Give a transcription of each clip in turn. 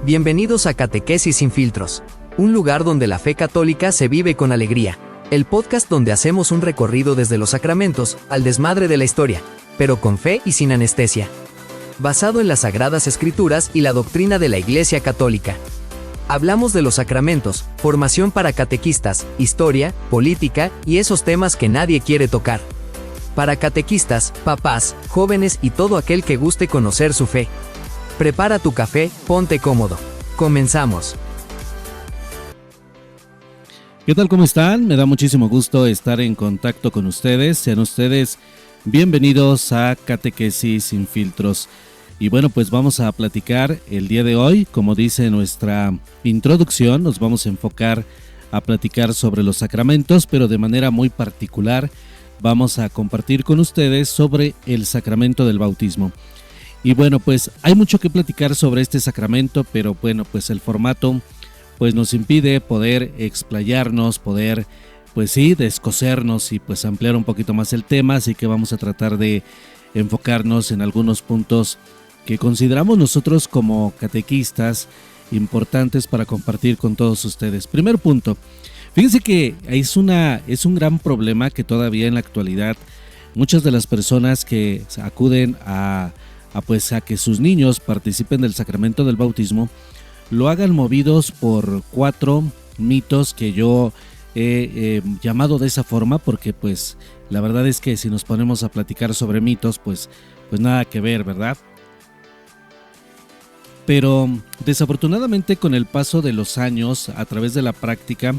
Bienvenidos a Catequesis sin filtros, un lugar donde la fe católica se vive con alegría. El podcast donde hacemos un recorrido desde los sacramentos al desmadre de la historia, pero con fe y sin anestesia. Basado en las Sagradas Escrituras y la doctrina de la Iglesia Católica. Hablamos de los sacramentos, formación para catequistas, historia, política y esos temas que nadie quiere tocar. Para catequistas, papás, jóvenes y todo aquel que guste conocer su fe. Prepara tu café, ponte cómodo. Comenzamos. ¿Qué tal? ¿Cómo están? Me da muchísimo gusto estar en contacto con ustedes. Sean ustedes bienvenidos a Catequesis sin filtros. Y bueno, pues vamos a platicar el día de hoy. Como dice nuestra introducción, nos vamos a enfocar a platicar sobre los sacramentos, pero de manera muy particular vamos a compartir con ustedes sobre el sacramento del bautismo. Y bueno, pues hay mucho que platicar sobre este sacramento, pero bueno, pues el formato pues nos impide poder explayarnos, poder pues sí, descosernos y pues ampliar un poquito más el tema, así que vamos a tratar de enfocarnos en algunos puntos que consideramos nosotros como catequistas importantes para compartir con todos ustedes. Primer punto, fíjense que es un gran problema que todavía en la actualidad muchas de las personas que acuden a que sus niños participen del sacramento del bautismo lo hagan movidos por 4 mitos que yo he llamado de esa forma, porque pues la verdad es que si nos ponemos a platicar sobre mitos pues nada que ver, ¿verdad? Pero desafortunadamente con el paso de los años a través de la práctica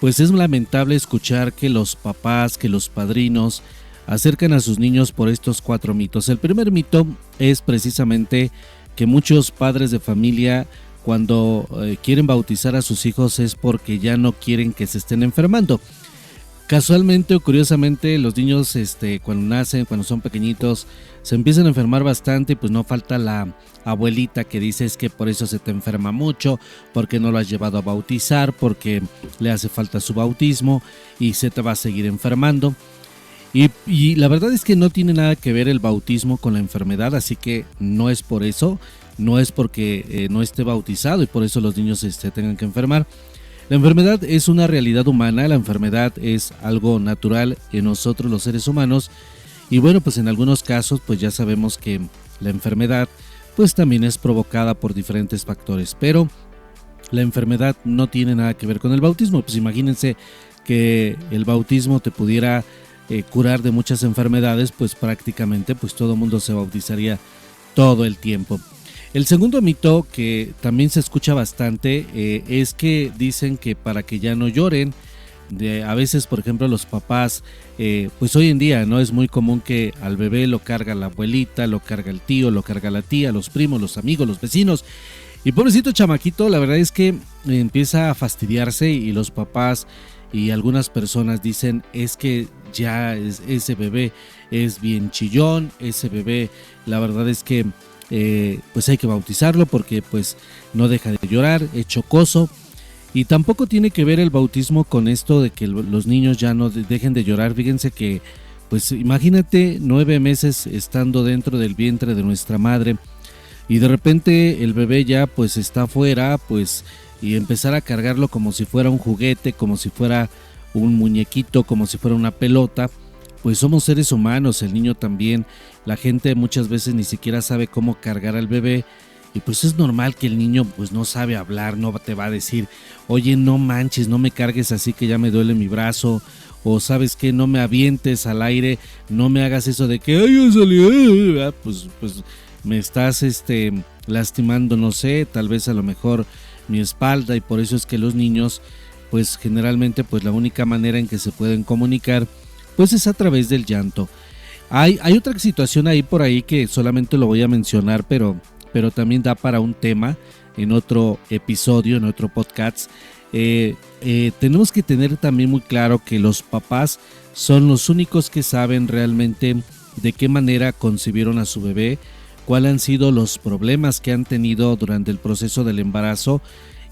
pues es lamentable escuchar que los papás, que los padrinos acercan a sus niños por estos 4 mitos. El primer mito es precisamente que muchos padres de familia cuando quieren bautizar a sus hijos es porque ya no quieren que se estén enfermando. Casualmente o curiosamente los niños cuando nacen, cuando son pequeñitos, se empiezan a enfermar bastante y pues no falta la abuelita que dice es que por eso se te enferma mucho, porque no lo has llevado a bautizar, porque le hace falta su bautismo y se te va a seguir enfermando. Y la verdad es que no tiene nada que ver el bautismo con la enfermedad, así que no es por eso, no es porque no esté bautizado y por eso los niños tengan que enfermar. La enfermedad es una realidad humana, la enfermedad es algo natural en nosotros los seres humanos y bueno, pues en algunos casos pues ya sabemos que la enfermedad pues también es provocada por diferentes factores, pero la enfermedad no tiene nada que ver con el bautismo. Pues imagínense que el bautismo te pudiera curar de muchas enfermedades, pues prácticamente pues todo el mundo se bautizaría todo el tiempo. El segundo mito que también se escucha bastante es que dicen que para que ya no lloren, a veces por ejemplo los papás, pues hoy en día no es muy común que al bebé lo carga la abuelita, lo carga el tío, lo carga la tía, los primos, los amigos, los vecinos. Y pobrecito chamaquito, la verdad es que empieza a fastidiarse y los papás y algunas personas dicen es que ya ese bebé es bien chillón, ese bebé la verdad es que pues hay que bautizarlo porque pues no deja de llorar, es chocoso. Y tampoco tiene que ver el bautismo con esto de que los niños ya no dejen de llorar. Fíjense que pues imagínate 9 meses estando dentro del vientre de nuestra madre y de repente el bebé ya pues está afuera pues y empezar a cargarlo como si fuera un juguete, como si fuera un muñequito, como si fuera una pelota. Pues somos seres humanos, el niño también, la gente muchas veces ni siquiera sabe cómo cargar al bebé y pues es normal que el niño pues no sabe hablar, no te va a decir, oye no manches, no me cargues así que ya me duele mi brazo, o sabes que no me avientes al aire, no me hagas eso de que ay, yo salí, pues me estás lastimando, no sé, tal vez a lo mejor mi espalda y por eso es que los niños pues generalmente pues la única manera en que se pueden comunicar pues es a través del llanto. Hay otra situación ahí por ahí que solamente lo voy a mencionar pero también da para un tema en otro episodio, en otro podcast. Tenemos que tener también muy claro que los papás son los únicos que saben realmente de qué manera concibieron a su bebé, cuáles han sido los problemas que han tenido durante el proceso del embarazo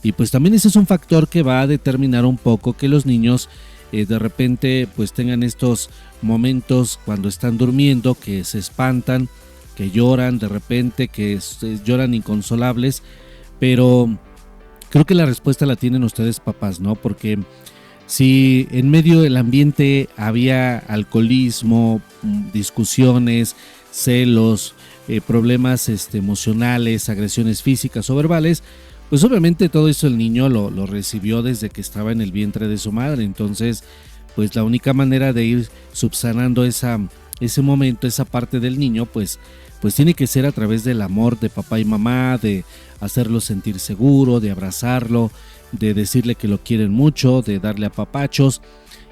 y pues también ese es un factor que va a determinar un poco que los niños de repente pues tengan estos momentos cuando están durmiendo que se espantan, que lloran de repente, que lloran inconsolables, pero creo que la respuesta la tienen ustedes papás, ¿no? Porque si en medio del ambiente había alcoholismo, discusiones, celos, problemas emocionales, agresiones físicas o verbales, pues obviamente todo eso el niño lo recibió desde que estaba en el vientre de su madre. Entonces, pues la única manera de ir subsanando ese momento, esa parte del niño, pues tiene que ser a través del amor de papá y mamá, de hacerlo sentir seguro, de abrazarlo, de decirle que lo quieren mucho, de darle apapachos.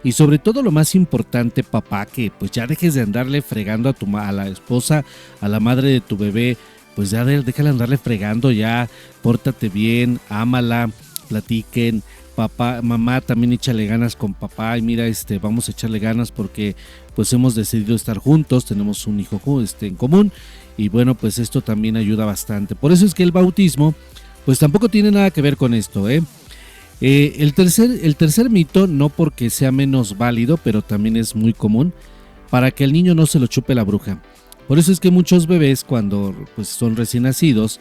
Y sobre todo lo más importante, papá, que pues ya dejes de andarle fregando a la esposa, a la madre de tu bebé, pues ya déjala andarle fregando, ya pórtate bien, ámala, platiquen. Papá, mamá, también échale ganas con papá y mira, vamos a echarle ganas porque pues hemos decidido estar juntos, tenemos un hijo en común y bueno, pues esto también ayuda bastante. Por eso es que el bautismo pues tampoco tiene nada que ver con esto, el tercer mito, no porque sea menos válido, pero también es muy común, para que el niño no se lo chupe la bruja. Por eso es que muchos bebés cuando pues son recién nacidos,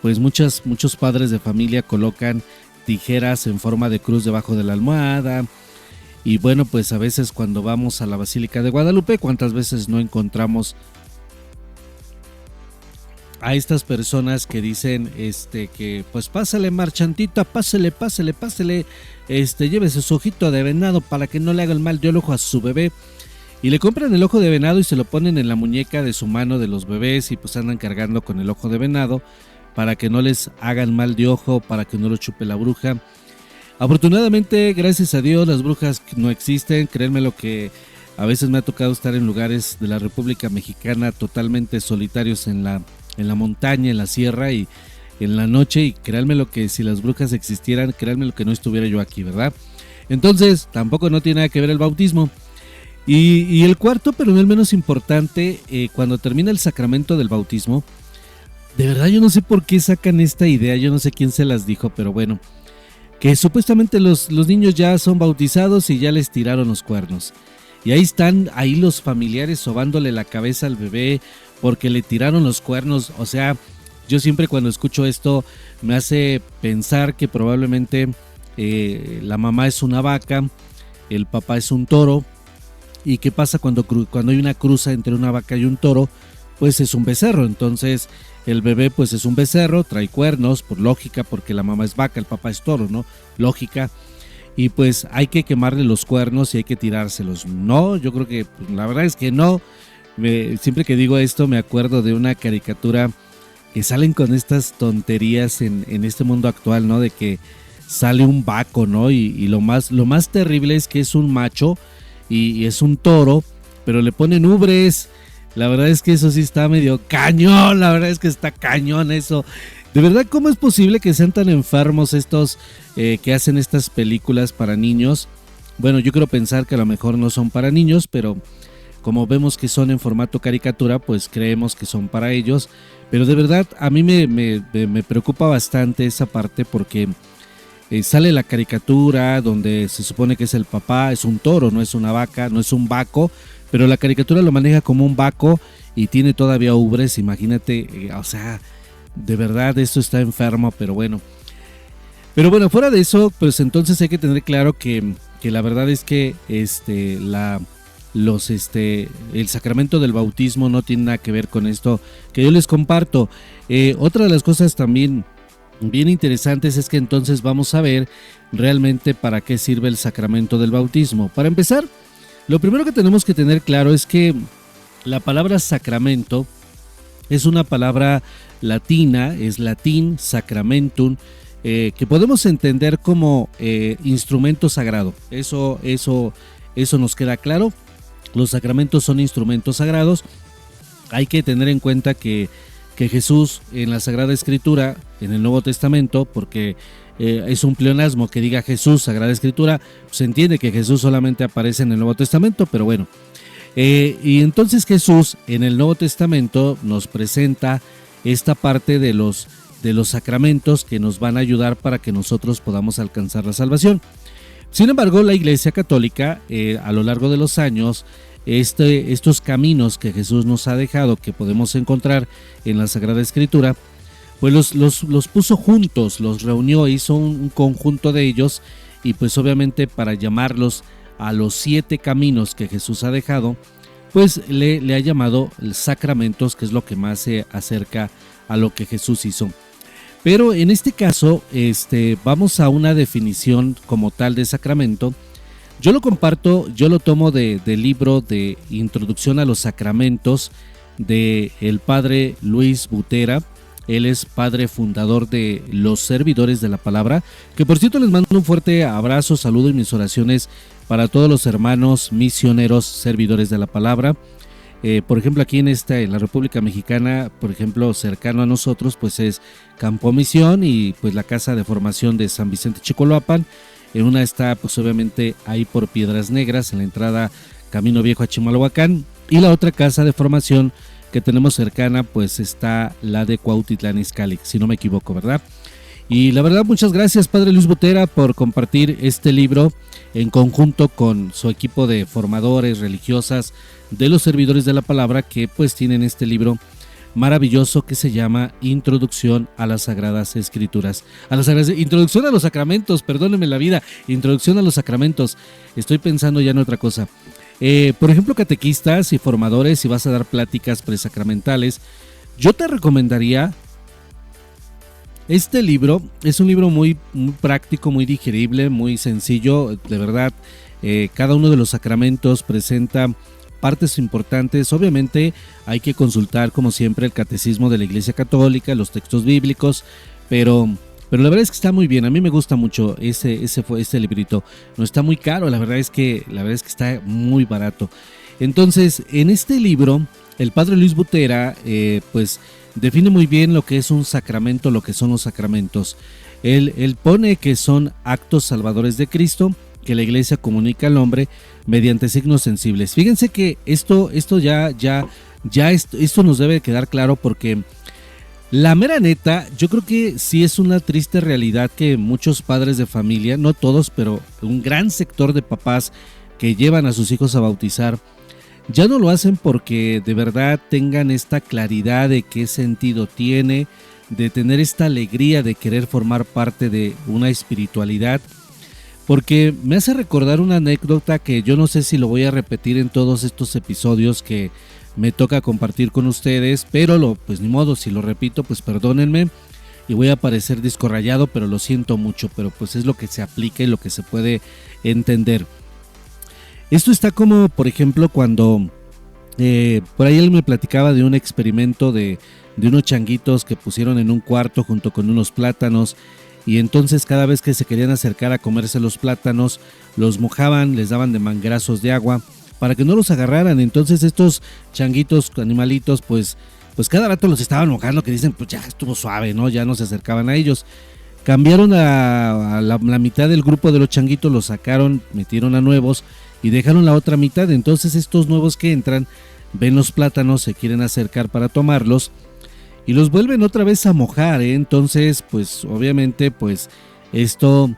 pues muchos padres de familia colocan tijeras en forma de cruz debajo de la almohada. Y bueno, pues a veces cuando vamos a la Basílica de Guadalupe, ¿cuántas veces no encontramos a estas personas que dicen que pues pásale marchantita, pásele, llévese su ojito de venado para que no le haga el mal de ojo a su bebé? Y le compran el ojo de venado y se lo ponen en la muñeca de su mano de los bebés y pues andan cargando con el ojo de venado para que no les hagan mal de ojo, para que no lo chupe la bruja. Afortunadamente, gracias a Dios, las brujas no existen. Créanme lo que a veces me ha tocado estar en lugares de la República Mexicana totalmente solitarios en la montaña, en la sierra y en la noche, y créanme lo que si las brujas existieran, créanme lo que no estuviera yo aquí, ¿verdad? Entonces, tampoco no tiene nada que ver el bautismo. Y el cuarto, pero no el menos importante, cuando termina el sacramento del bautismo, de verdad yo no sé por qué sacan esta idea, yo no sé quién se las dijo, pero bueno, que supuestamente los niños ya son bautizados y ya les tiraron los cuernos. Y ahí están los familiares sobándole la cabeza al bebé porque le tiraron los cuernos. O sea, yo siempre cuando escucho esto me hace pensar que probablemente la mamá es una vaca, el papá es un toro. ¿Y qué pasa cuando hay una cruza entre una vaca y un toro? Pues es un becerro. Entonces el bebé pues es un becerro, trae cuernos, por lógica, porque la mamá es vaca, el papá es toro, ¿no? Lógica. Y pues hay que quemarle los cuernos y hay que tirárselos. No, yo creo que pues, la verdad es que no. Siempre que digo esto me acuerdo de una caricatura que salen con estas tonterías en este mundo actual, ¿no? De que sale un vaco, ¿no? Y lo más terrible es que es un macho y es un toro, pero le ponen ubres. La verdad es que eso sí está medio cañón, la verdad es que está cañón eso. De verdad, ¿cómo es posible que sean tan enfermos estos que hacen estas películas para niños? Bueno, yo quiero pensar que a lo mejor no son para niños, pero como vemos que son en formato caricatura, pues creemos que son para ellos. Pero de verdad, a mí me preocupa bastante esa parte porque sale la caricatura donde se supone que es el papá, es un toro, no es una vaca, no es un vaco, pero la caricatura lo maneja como un vaco y tiene todavía ubres, imagínate, o sea, de verdad esto está enfermo, pero bueno. Pero bueno, fuera de eso, pues entonces hay que tener claro que la verdad es que el sacramento del bautismo no tiene nada que ver con esto que yo les comparto. Otra de las cosas también bien interesantes es que entonces vamos a ver realmente para qué sirve el sacramento del bautismo. Para empezar, lo primero que tenemos que tener claro es que la palabra sacramento es una palabra latina, es latín, sacramentum, que podemos entender como instrumento sagrado. Eso nos queda claro. Los sacramentos son instrumentos sagrados. Hay que tener en cuenta que Jesús en la Sagrada Escritura, en el Nuevo Testamento, porque es un pleonasmo que diga Jesús, Sagrada Escritura, se entiende que Jesús solamente aparece en el Nuevo Testamento, pero bueno. Y entonces Jesús en el Nuevo Testamento nos presenta esta parte de los sacramentos que nos van a ayudar para que nosotros podamos alcanzar la salvación. Sin embargo, la Iglesia Católica a lo largo de los años, estos caminos que Jesús nos ha dejado, que podemos encontrar en la Sagrada Escritura, pues los puso juntos, los reunió, hizo un conjunto de ellos y pues obviamente para llamarlos a los 7 caminos que Jesús ha dejado, pues le ha llamado sacramentos, que es lo que más se acerca a lo que Jesús hizo. Pero en este caso, vamos a una definición como tal de sacramento. Yo lo comparto, yo lo tomo del libro de Introducción a los Sacramentos de el padre Luis Butera. Él es padre fundador de los Servidores de la Palabra, que por cierto les mando un fuerte abrazo, saludo y mis oraciones para todos los hermanos misioneros servidores de la palabra. Por ejemplo, aquí en la República Mexicana, por ejemplo, cercano a nosotros, pues es Campo Misión y pues la Casa de Formación de San Vicente Chicoloapan. En una está pues obviamente ahí por Piedras Negras, en la entrada Camino Viejo a Chimalhuacán, y la otra casa de formación que tenemos cercana pues está la de Cuautitlán Izcalli, si no me equivoco, ¿verdad? Y la verdad, muchas gracias, padre Luis Butera, por compartir este libro en conjunto con su equipo de formadores religiosas de los Servidores de la Palabra, que pues tienen este libro maravilloso que se llama Introducción a las Sagradas Escrituras. Introducción a los Sacramentos, perdónenme la vida, Introducción a los Sacramentos. Estoy pensando ya en otra cosa. Por ejemplo, catequistas y formadores, si vas a dar pláticas presacramentales, yo te recomendaría este libro. Es un libro muy práctico, muy digerible, muy sencillo, de verdad. Cada uno de los sacramentos presenta partes importantes. Obviamente hay que consultar como siempre el catecismo de la Iglesia Católica, los textos bíblicos, pero la verdad es que está muy bien. A mí me gusta mucho este librito. No está muy caro, la verdad es que está muy barato. Entonces, en este libro, el padre Luis Butera pues define muy bien lo que es un sacramento, lo que son los sacramentos. Él pone que son actos salvadores de Cristo que la Iglesia comunica al hombre mediante signos sensibles. Fíjense que esto nos debe quedar claro, porque la mera neta, yo creo que sí es una triste realidad que muchos padres de familia, no todos, pero un gran sector de papás que llevan a sus hijos a bautizar, ya no lo hacen porque de verdad tengan esta claridad de qué sentido tiene, de tener esta alegría de querer formar parte de una espiritualidad. Porque me hace recordar una anécdota que yo no sé si lo voy a repetir en todos estos episodios que me toca compartir con ustedes, pero pues ni modo, si lo repito, pues perdónenme y voy a parecer disco rayado, pero lo siento mucho, pero pues es lo que se aplica y lo que se puede entender. Esto está como, por ejemplo, cuando por ahí él me platicaba de un experimento de unos changuitos que pusieron en un cuarto junto con unos plátanos. Y entonces cada vez que se querían acercar a comerse los plátanos, los mojaban, les daban de manguerazos de agua para que no los agarraran. Entonces estos changuitos, animalitos, pues cada rato los estaban mojando, que dicen, pues ya estuvo suave, ¿no? Ya no se acercaban a ellos. Cambiaron a la mitad del grupo de los changuitos, los sacaron, metieron a nuevos y dejaron la otra mitad. Entonces estos nuevos que entran, ven los plátanos, se quieren acercar para tomarlos y los vuelven otra vez a mojar, ¿eh? Entonces, pues obviamente, pues esto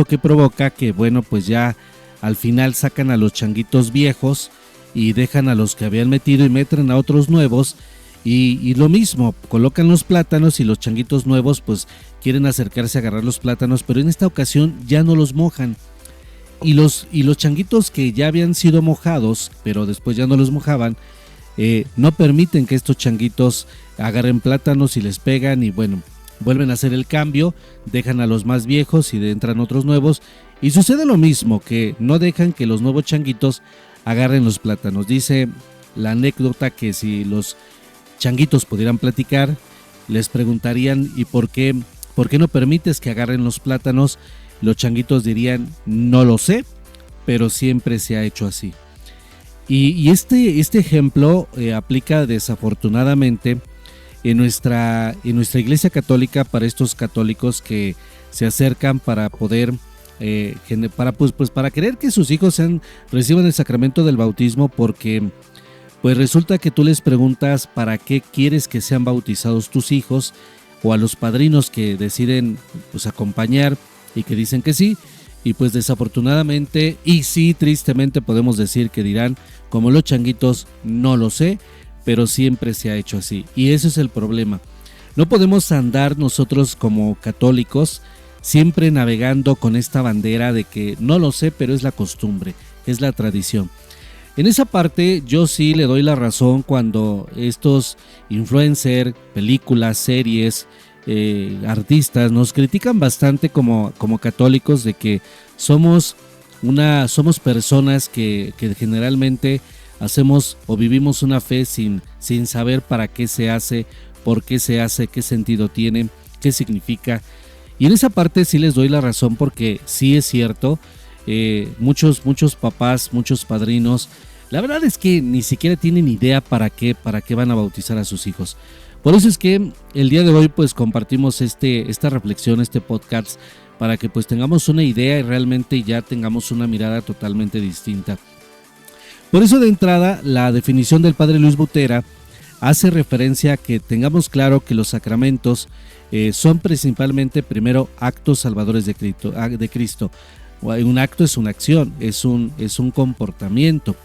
que provoca que, bueno, pues ya al final sacan a los changuitos viejos y dejan a los que habían metido y meten a otros nuevos y lo mismo, colocan los plátanos y los changuitos nuevos pues quieren acercarse a agarrar los plátanos, pero en esta ocasión ya no los mojan. Y los changuitos que ya habían sido mojados, pero después ya no los mojaban, no permiten que estos changuitos agarren plátanos y les pegan y bueno, vuelven a hacer el cambio, dejan a los más viejos y entran otros nuevos y sucede lo mismo, que no dejan que los nuevos changuitos agarren los plátanos. Dice la anécdota que si los changuitos pudieran platicar, les preguntarían ¿y por qué no permites que agarren los plátanos? Los changuitos dirían no lo sé, pero siempre se ha hecho así. Y este ejemplo aplica desafortunadamente en nuestra Iglesia Católica para estos católicos que se acercan para poder para querer que sus hijos reciban el sacramento del bautismo, porque pues resulta que tú les preguntas para qué quieres que sean bautizados tus hijos, o a los padrinos que deciden pues acompañar y que dicen que sí. Y pues desafortunadamente, y sí tristemente podemos decir que dirán, como los changuitos, no lo sé, pero siempre se ha hecho así. Y ese es el problema. No podemos andar nosotros como católicos siempre navegando con esta bandera de que no lo sé, pero es la costumbre, es la tradición. En esa parte yo sí le doy la razón cuando estos influencers, películas, series, artistas nos critican bastante como católicos de que somos personas que generalmente hacemos o vivimos una fe sin saber para qué se hace, por qué se hace, qué sentido tiene, qué significa. Y en esa parte sí les doy la razón porque sí es cierto, muchos papás, muchos padrinos, la verdad es que ni siquiera tienen idea para qué van a bautizar a sus hijos. Por eso es que el día de hoy pues compartimos esta reflexión, este podcast, para que pues tengamos una idea y realmente ya tengamos una mirada totalmente distinta. Por eso de entrada la definición del padre Luis Butera hace referencia a que tengamos claro que los sacramentos son principalmente primero actos salvadores de Cristo. Un acto es una acción, es un comportamiento.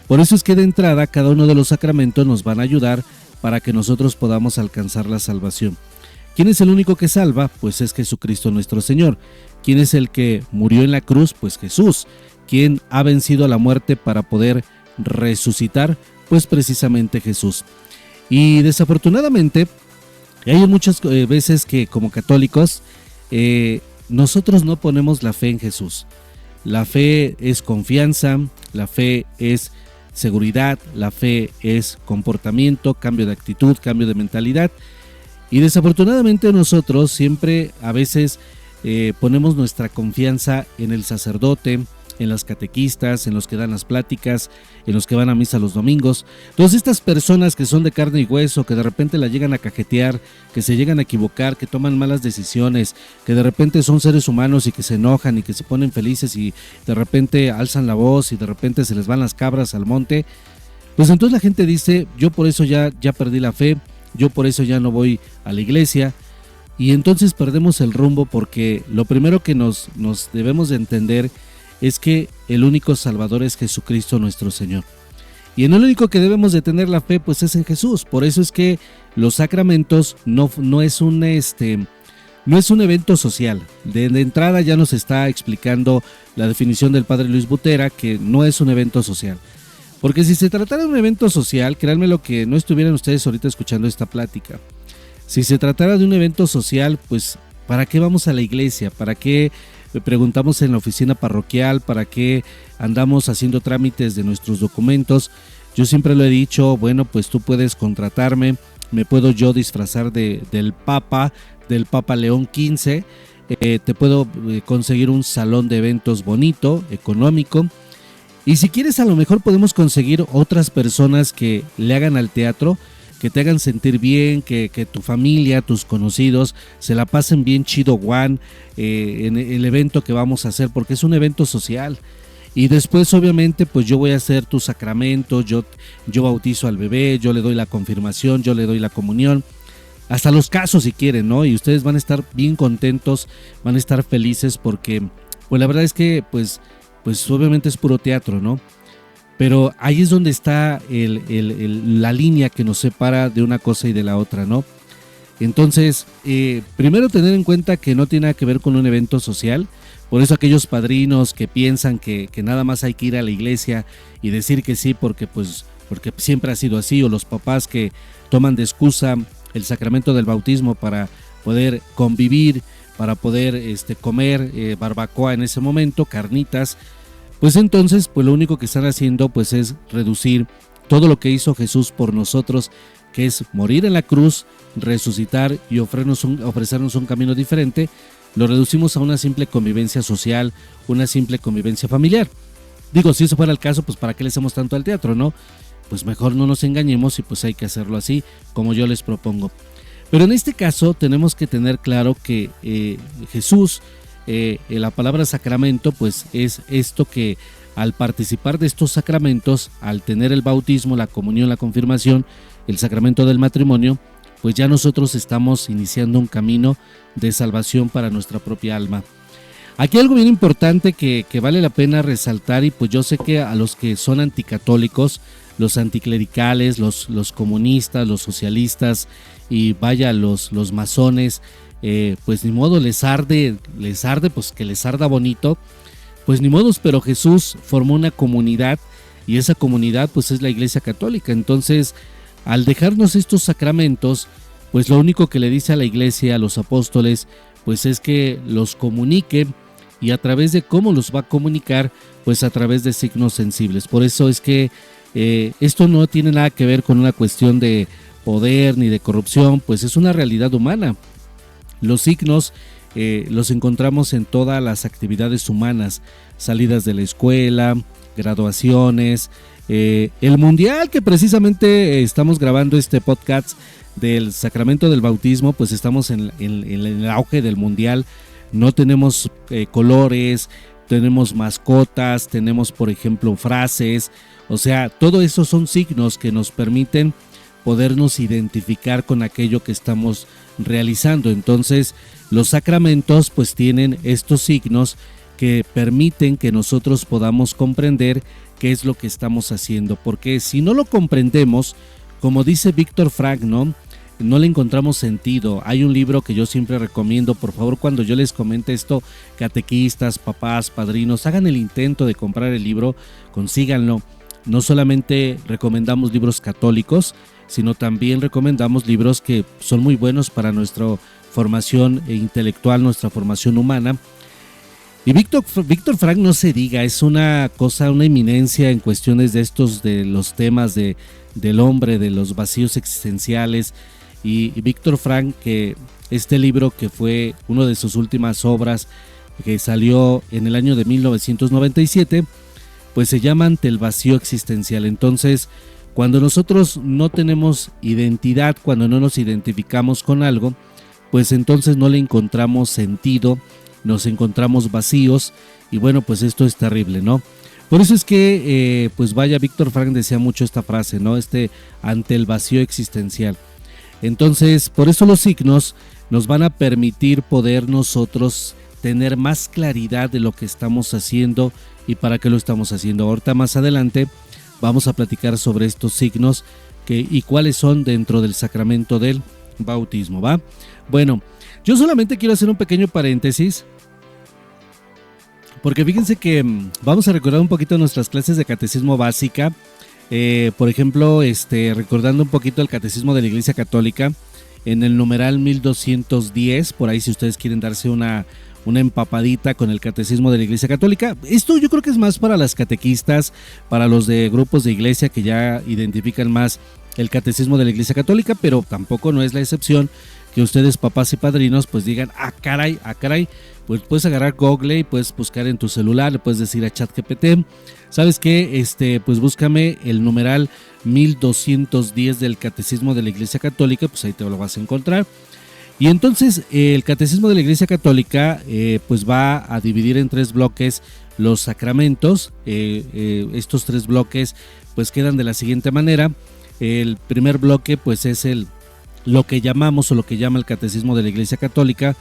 Por eso es que de entrada cada uno de los sacramentos nos van a ayudar para que nosotros podamos alcanzar la salvación. ¿Quién es el único que salva? Pues es Jesucristo nuestro Señor. ¿Quién es el que murió en la cruz? Pues Jesús. ¿Quién ha vencido a la muerte para poder resucitar? Pues precisamente Jesús. Y desafortunadamente hay muchas veces que como católicos nosotros no ponemos la fe en Jesús. La fe es confianza, la fe es seguridad, la fe es comportamiento, cambio de actitud, cambio de mentalidad. Y desafortunadamente nosotros siempre a veces ponemos nuestra confianza en el sacerdote, en las catequistas, en los que dan las pláticas, en los que van a misa los domingos. Todas estas personas que son de carne y hueso, que de repente la llegan a cajetear, que se llegan a equivocar, que toman malas decisiones, que de repente son seres humanos y que se enojan y que se ponen felices y de repente alzan la voz y de repente se les van las cabras al monte, pues entonces la gente dice, yo por eso ya perdí la fe, yo por eso ya no voy a la iglesia. Y entonces perdemos el rumbo porque lo primero que nos debemos de entender es que el único Salvador es Jesucristo nuestro Señor. Y en el único que debemos de tener la fe pues es en Jesús. Por eso es que los sacramentos no es un evento social. De entrada ya nos está explicando la definición del padre Luis Butera que no es un evento social. Porque si se tratara de un evento social, créanme lo que no estuvieran ustedes ahorita escuchando esta plática. Si se tratara de un evento social, pues ¿para qué vamos a la iglesia? ¿Para qué preguntamos en la oficina parroquial? ¿Para qué andamos haciendo trámites de nuestros documentos? Yo siempre lo he dicho, bueno, pues tú puedes contratarme, me puedo yo disfrazar del Papa León XV, te puedo conseguir un salón de eventos bonito, económico, y si quieres a lo mejor podemos conseguir otras personas que le hagan al teatro, que te hagan sentir bien, que tu familia, tus conocidos se la pasen bien chido, Juan, en el evento que vamos a hacer, porque es un evento social. Y después obviamente pues yo voy a hacer tu sacramento, yo bautizo al bebé, yo le doy la confirmación, yo le doy la comunión, hasta los casos si quieren, ¿no? Y ustedes van a estar bien contentos, van a estar felices porque pues la verdad es que pues obviamente es puro teatro, ¿no? Pero ahí es donde está la línea que nos separa de una cosa y de la otra, ¿no? Entonces, primero tener en cuenta que no tiene nada que ver con un evento social. Por eso aquellos padrinos que piensan que nada más hay que ir a la iglesia y decir que sí porque siempre ha sido así, o los papás que toman de excusa el sacramento del bautismo para poder convivir, para poder comer barbacoa en ese momento, carnitas, pues entonces pues lo único que están haciendo pues es reducir todo lo que hizo Jesús por nosotros, que es morir en la cruz, resucitar y ofrecernos un camino diferente. Lo reducimos a una simple convivencia social, una simple convivencia familiar. Digo, si eso fuera el caso, pues ¿para qué le hacemos tanto al teatro, no? Pues mejor no nos engañemos y pues hay que hacerlo así, como yo les propongo. Pero en este caso tenemos que tener claro que Jesús, la palabra sacramento, pues es esto que al participar de estos sacramentos, al tener el bautismo, la comunión, la confirmación, el sacramento del matrimonio, pues ya nosotros estamos iniciando un camino de salvación para nuestra propia alma. Aquí hay algo bien importante que vale la pena resaltar, y pues yo sé que a los que son anticatólicos, los anticlericales, los comunistas, los socialistas y vaya los masones, pues ni modo, les arde, pues que les arda bonito, pues ni modos, pero Jesús formó una comunidad y esa comunidad pues es la Iglesia Católica. Entonces, al dejarnos estos sacramentos, pues lo único que le dice a la Iglesia, a los apóstoles, pues es que los comunique, y a través de cómo los va a comunicar, pues a través de signos sensibles. Por eso es que esto no tiene nada que ver con una cuestión de poder ni de corrupción, pues es una realidad humana. Los signos los encontramos en todas las actividades humanas, salidas de la escuela, graduaciones, el mundial que precisamente estamos grabando este podcast del sacramento del bautismo, pues estamos en el auge del mundial. No tenemos colores, tenemos mascotas, tenemos por ejemplo frases, o sea, todo eso son signos que nos permiten podernos identificar con aquello que estamos realizando. Entonces, los sacramentos pues tienen estos signos que permiten que nosotros podamos comprender qué es lo que estamos haciendo, porque si no lo comprendemos, como dice Víctor Frank, no le encontramos sentido. Hay un libro que yo siempre recomiendo, por favor, cuando yo les comente esto, catequistas, papás, padrinos, hagan el intento de comprar el libro, consíganlo. No solamente recomendamos libros católicos, sino también recomendamos libros que son muy buenos para nuestra formación intelectual, nuestra formación humana. Y Víctor Frank, no se diga, es una eminencia en cuestiones de los temas del hombre, de los vacíos existenciales. Y Víctor Frank, que este libro que fue una de sus últimas obras, que salió en el año de 1997, pues se llama Ante el vacío existencial. Entonces, cuando nosotros no tenemos identidad, cuando no nos identificamos con algo, pues entonces no le encontramos sentido, nos encontramos vacíos, y bueno, pues esto es terrible, ¿no? Por eso es que, pues vaya, Víctor Frank decía mucho esta frase, ¿no? Ante el vacío existencial. Entonces, por eso los signos nos van a permitir poder nosotros tener más claridad de lo que estamos haciendo y para qué lo estamos haciendo. Ahorita más adelante vamos a platicar sobre estos signos y cuáles son dentro del sacramento del bautismo, ¿va? Bueno, yo solamente quiero hacer un pequeño paréntesis, porque fíjense que vamos a recordar un poquito nuestras clases de catecismo básica. Por ejemplo, recordando un poquito el catecismo de la Iglesia Católica, en el numeral 1210, por ahí si ustedes quieren darse una empapadita con el catecismo de la Iglesia Católica. Esto yo creo que es más para las catequistas, para los de grupos de iglesia que ya identifican más el catecismo de la Iglesia Católica, pero tampoco no es la excepción que ustedes, papás y padrinos, pues digan, caray, pues puedes agarrar Google y puedes buscar en tu celular, le puedes decir a ChatGPT, ¿sabes qué? Pues búscame el numeral 1210 del Catecismo de la Iglesia Católica, pues ahí te lo vas a encontrar. Y entonces el Catecismo de la Iglesia Católica pues va a dividir en 3 bloques los sacramentos. Estos 3 bloques pues quedan de la siguiente manera. El primer bloque pues es lo que llamamos o lo que llama el Catecismo de la Iglesia Católica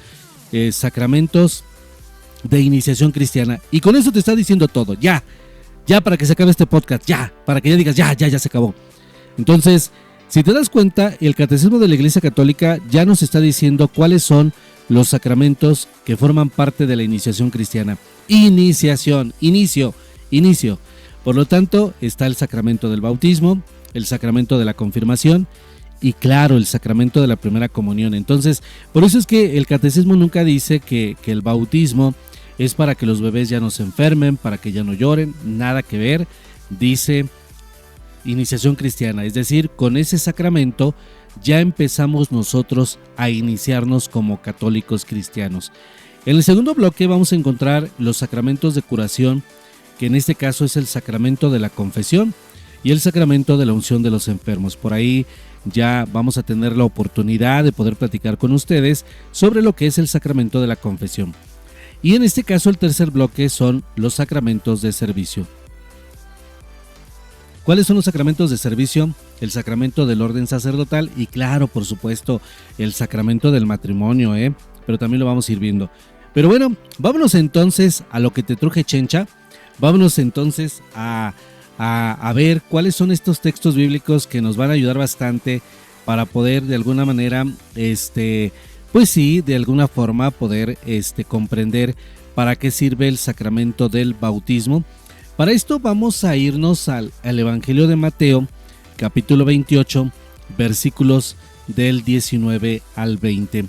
sacramentos de iniciación cristiana. Y con eso te está diciendo todo, ya para que se acabe este podcast, para que ya digas, ya se acabó. Entonces, si te das cuenta, el Catecismo de la Iglesia Católica ya nos está diciendo cuáles son los sacramentos que forman parte de la iniciación cristiana. Inicio. Por lo tanto, está el sacramento del bautismo, el sacramento de la confirmación y claro, el sacramento de la primera comunión. Entonces, por eso es que el catecismo nunca dice que el bautismo es para que los bebés ya no se enfermen, para que ya no lloren, nada que ver. Dice iniciación cristiana, es decir, con ese sacramento ya empezamos nosotros a iniciarnos como católicos cristianos. En el segundo bloque vamos a encontrar los sacramentos de curación, que en este caso es el sacramento de la confesión y el sacramento de la unción de los enfermos. Por ahí ya vamos a tener la oportunidad de poder platicar con ustedes sobre lo que es el sacramento de la confesión. Y en este caso el tercer bloque son los sacramentos de servicio. ¿Cuáles son los sacramentos de servicio? El sacramento del orden sacerdotal y claro, por supuesto, el sacramento del matrimonio, pero también lo vamos a ir viendo. Pero bueno, vámonos entonces a lo que te truje, chencha. Vámonos entonces a a ver cuáles son estos textos bíblicos que nos van a ayudar bastante para poder de alguna manera, pues sí, de alguna forma poder comprender para qué sirve el sacramento del bautismo. Para esto vamos a irnos al Evangelio de Mateo, capítulo 28, versículos del 19 al 20.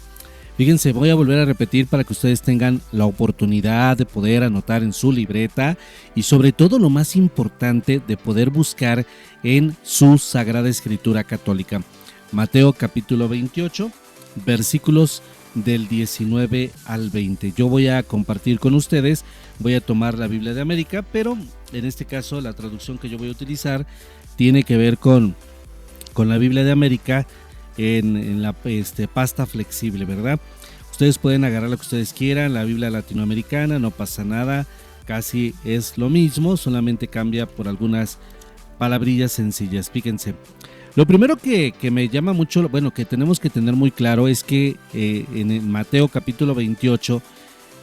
Fíjense, voy a volver a repetir para que ustedes tengan la oportunidad de poder anotar en su libreta y sobre todo lo más importante de poder buscar en su Sagrada Escritura Católica. Mateo capítulo 28, versículos del 19 al 20. Yo voy a compartir con ustedes, voy a tomar la Biblia de América, pero en este caso la traducción que yo voy a utilizar tiene que ver con la Biblia de América en la pasta flexible, ¿verdad? Ustedes pueden agarrar lo que ustedes quieran, la Biblia latinoamericana, no pasa nada, casi es lo mismo, solamente cambia por algunas palabrillas sencillas. Fíjense, lo primero que me llama mucho, bueno, que tenemos que tener muy claro es que en el Mateo capítulo 28,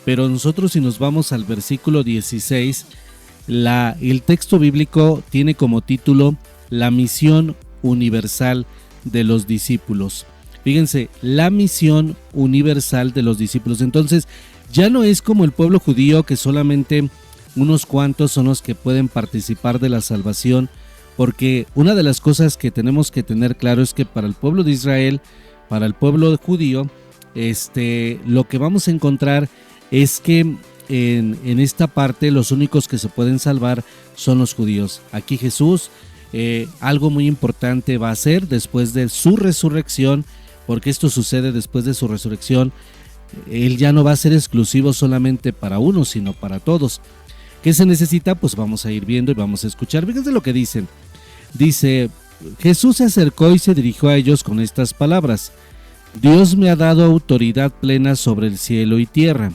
pero nosotros si nos vamos al versículo 16, el texto bíblico tiene como título la misión universal de los discípulos. Fíjense, la misión universal de los discípulos. Entonces, ya no es como el pueblo judío que solamente unos cuantos son los que pueden participar de la salvación, porque una de las cosas que tenemos que tener claro es que para el pueblo de Israel, para el pueblo judío, lo que vamos a encontrar es que en esta parte los únicos que se pueden salvar son los judíos. Aquí Jesús algo muy importante va a hacer después de su resurrección, porque esto sucede después de su resurrección. Él ya no va a ser exclusivo solamente para unos, sino para todos. ¿Qué se necesita? Pues vamos a ir viendo y vamos a escuchar. Fíjense lo que dicen. Dice, Jesús se acercó y se dirigió a ellos con estas palabras: Dios me ha dado autoridad plena sobre el cielo y tierra.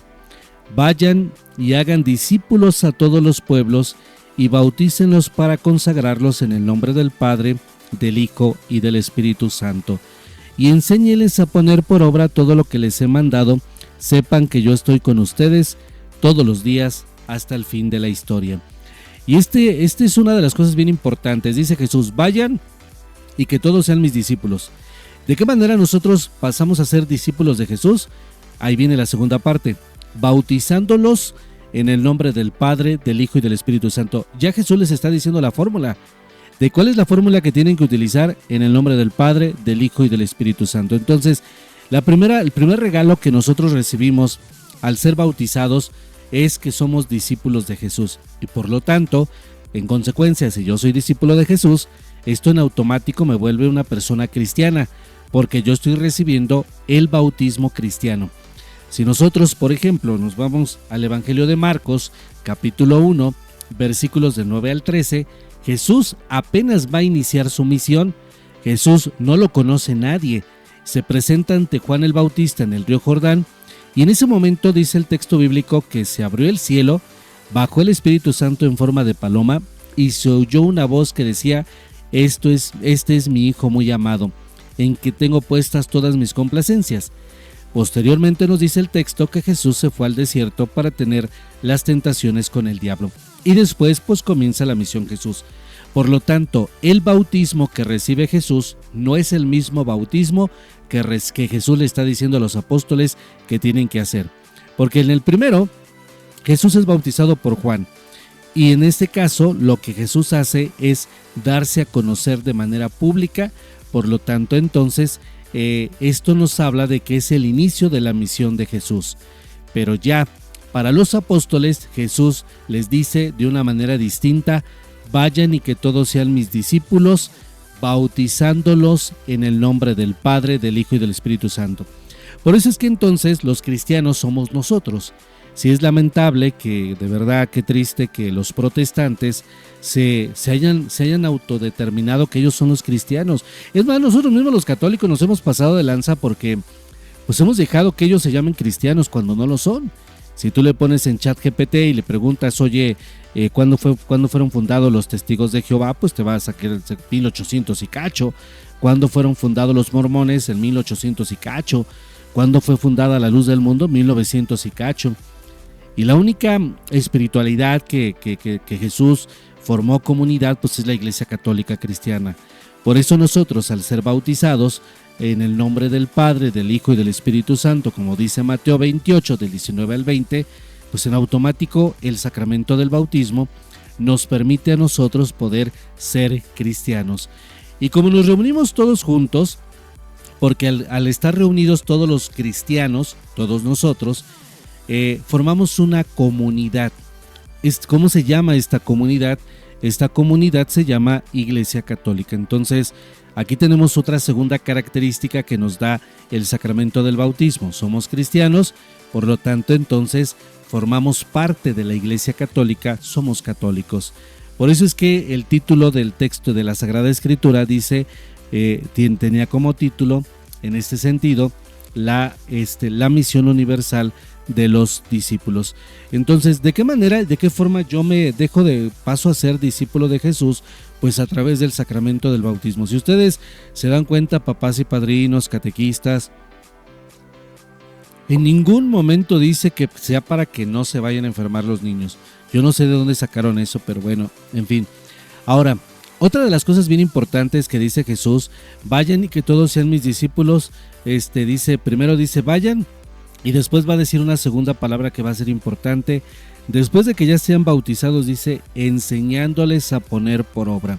Vayan y hagan discípulos a todos los pueblos y bautícenlos para consagrarlos en el nombre del Padre, del Hijo y del Espíritu Santo. Y enséñeles a poner por obra todo lo que les he mandado. Sepan que yo estoy con ustedes todos los días hasta el fin de la historia. Y este es una de las cosas bien importantes. Dice Jesús, vayan y que todos sean mis discípulos. ¿De qué manera nosotros pasamos a ser discípulos de Jesús? Ahí viene la segunda parte, bautizándolos en el nombre del Padre, del Hijo y del Espíritu Santo. Ya Jesús les está diciendo la fórmula. ¿De cuál es la fórmula que tienen que utilizar? En el nombre del Padre, del Hijo y del Espíritu Santo. Entonces, el primer regalo que nosotros recibimos al ser bautizados es que somos discípulos de Jesús. Y por lo tanto, en consecuencia, si yo soy discípulo de Jesús, esto en automático me vuelve una persona cristiana, porque yo estoy recibiendo el bautismo cristiano. Si nosotros, por ejemplo, nos vamos al Evangelio de Marcos, capítulo 1, versículos del 9 al 13, Jesús apenas va a iniciar su misión. Jesús no lo conoce nadie. Se presenta ante Juan el Bautista en el río Jordán y en ese momento dice el texto bíblico que se abrió el cielo, bajó el Espíritu Santo en forma de paloma y se oyó una voz que decía: este es mi Hijo muy amado, en que tengo puestas todas mis complacencias. Posteriormente nos dice el texto que Jesús se fue al desierto para tener las tentaciones con el diablo. Y después pues comienza la misión Jesús. Por lo tanto, el bautismo que recibe Jesús no es el mismo bautismo que Jesús le está diciendo a los apóstoles que tienen que hacer. Porque en el primero, Jesús es bautizado por Juan. Y en este caso, lo que Jesús hace es darse a conocer de manera pública. Por lo tanto, entonces, esto nos habla de que es el inicio de la misión de Jesús. Pero ya para los apóstoles, Jesús les dice de una manera distinta: vayan y que todos sean mis discípulos, bautizándolos en el nombre del Padre, del Hijo y del Espíritu Santo. Por eso es que entonces los cristianos somos nosotros. Sí, es lamentable que, de verdad, qué triste que los protestantes se hayan autodeterminado que ellos son los cristianos. Es más, nosotros mismos los católicos nos hemos pasado de lanza porque pues hemos dejado que ellos se llamen cristianos cuando no lo son. Si tú le pones en ChatGPT y le preguntas, oye, ¿cuándo fueron fundados los Testigos de Jehová? Pues te va a sacar el 1800 y cacho. ¿Cuándo fueron fundados los mormones? En 1800 y cacho. ¿Cuándo fue fundada la Luz del Mundo? 1900 y cacho. Y la única espiritualidad que Jesús formó comunidad, pues es la Iglesia Católica Cristiana. Por eso nosotros, al ser bautizados en el nombre del Padre, del Hijo y del Espíritu Santo, como dice Mateo 28, del 19 al 20, pues en automático el sacramento del bautismo nos permite a nosotros poder ser cristianos. Y como nos reunimos todos juntos, porque al estar reunidos todos los cristianos, todos nosotros, formamos una comunidad. ¿Cómo se llama esta comunidad? Esta comunidad se llama Iglesia Católica. Entonces, aquí tenemos otra segunda característica que nos da el sacramento del bautismo. Somos cristianos, por lo tanto, entonces, formamos parte de la Iglesia Católica, somos católicos. Por eso es que el título del texto de la Sagrada Escritura dice, tenía como título, en este sentido, la misión universal de los discípulos. Entonces, ¿de qué manera, de qué forma yo me paso a ser discípulo de Jesús? Pues a través del sacramento del bautismo. Si ustedes se dan cuenta, papás y padrinos, catequistas, en ningún momento dice que sea para que no se vayan a enfermar los niños. Yo no sé de dónde sacaron eso, pero bueno, en fin. Ahora, otra de las cosas bien importantes que dice Jesús, vayan y que todos sean mis discípulos, primero dice vayan, y después va a decir una segunda palabra que va a ser importante. Después de que ya sean bautizados, dice, enseñándoles a poner por obra.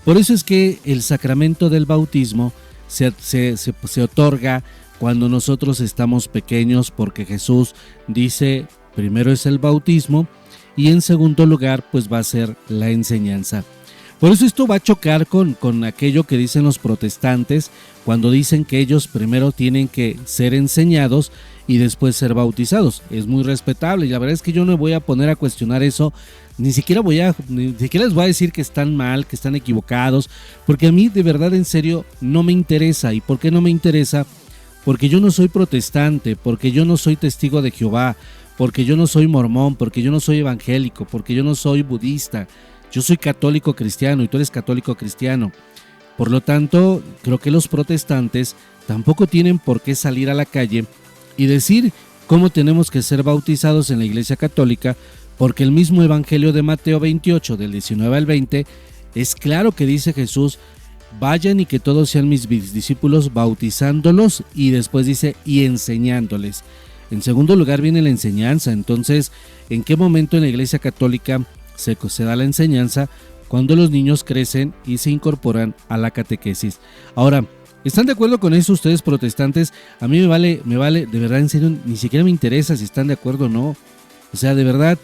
Por eso es que el sacramento del bautismo se otorga cuando nosotros estamos pequeños, porque Jesús dice, primero es el bautismo y en segundo lugar, pues va a ser la enseñanza. Por eso esto va a chocar con aquello que dicen los protestantes, cuando dicen que ellos primero tienen que ser enseñados y después ser bautizados. Es muy respetable y la verdad es que yo no me voy a poner a cuestionar eso, ni siquiera les voy a decir que están mal, que están equivocados, porque a mí de verdad en serio no me interesa. ¿Y por qué no me interesa? Porque yo no soy protestante, porque yo no soy testigo de Jehová, porque yo no soy mormón, porque yo no soy evangélico, porque yo no soy budista. Yo soy católico cristiano y tú eres católico cristiano. Por lo tanto, creo que los protestantes tampoco tienen por qué salir a la calle y decir cómo tenemos que ser bautizados en la Iglesia Católica, porque el mismo Evangelio de Mateo 28, del 19 al 20, es claro que dice Jesús, vayan y que todos sean mis discípulos, bautizándolos, y después dice, y enseñándoles. En segundo lugar viene la enseñanza. Entonces, ¿en qué momento en la Iglesia Católica se da la enseñanza? Cuando los niños crecen y se incorporan a la catequesis. Ahora, ¿están de acuerdo con eso ustedes protestantes? A mí me vale, de verdad, en serio, ni siquiera me interesa si están de acuerdo o no. O sea, de verdad,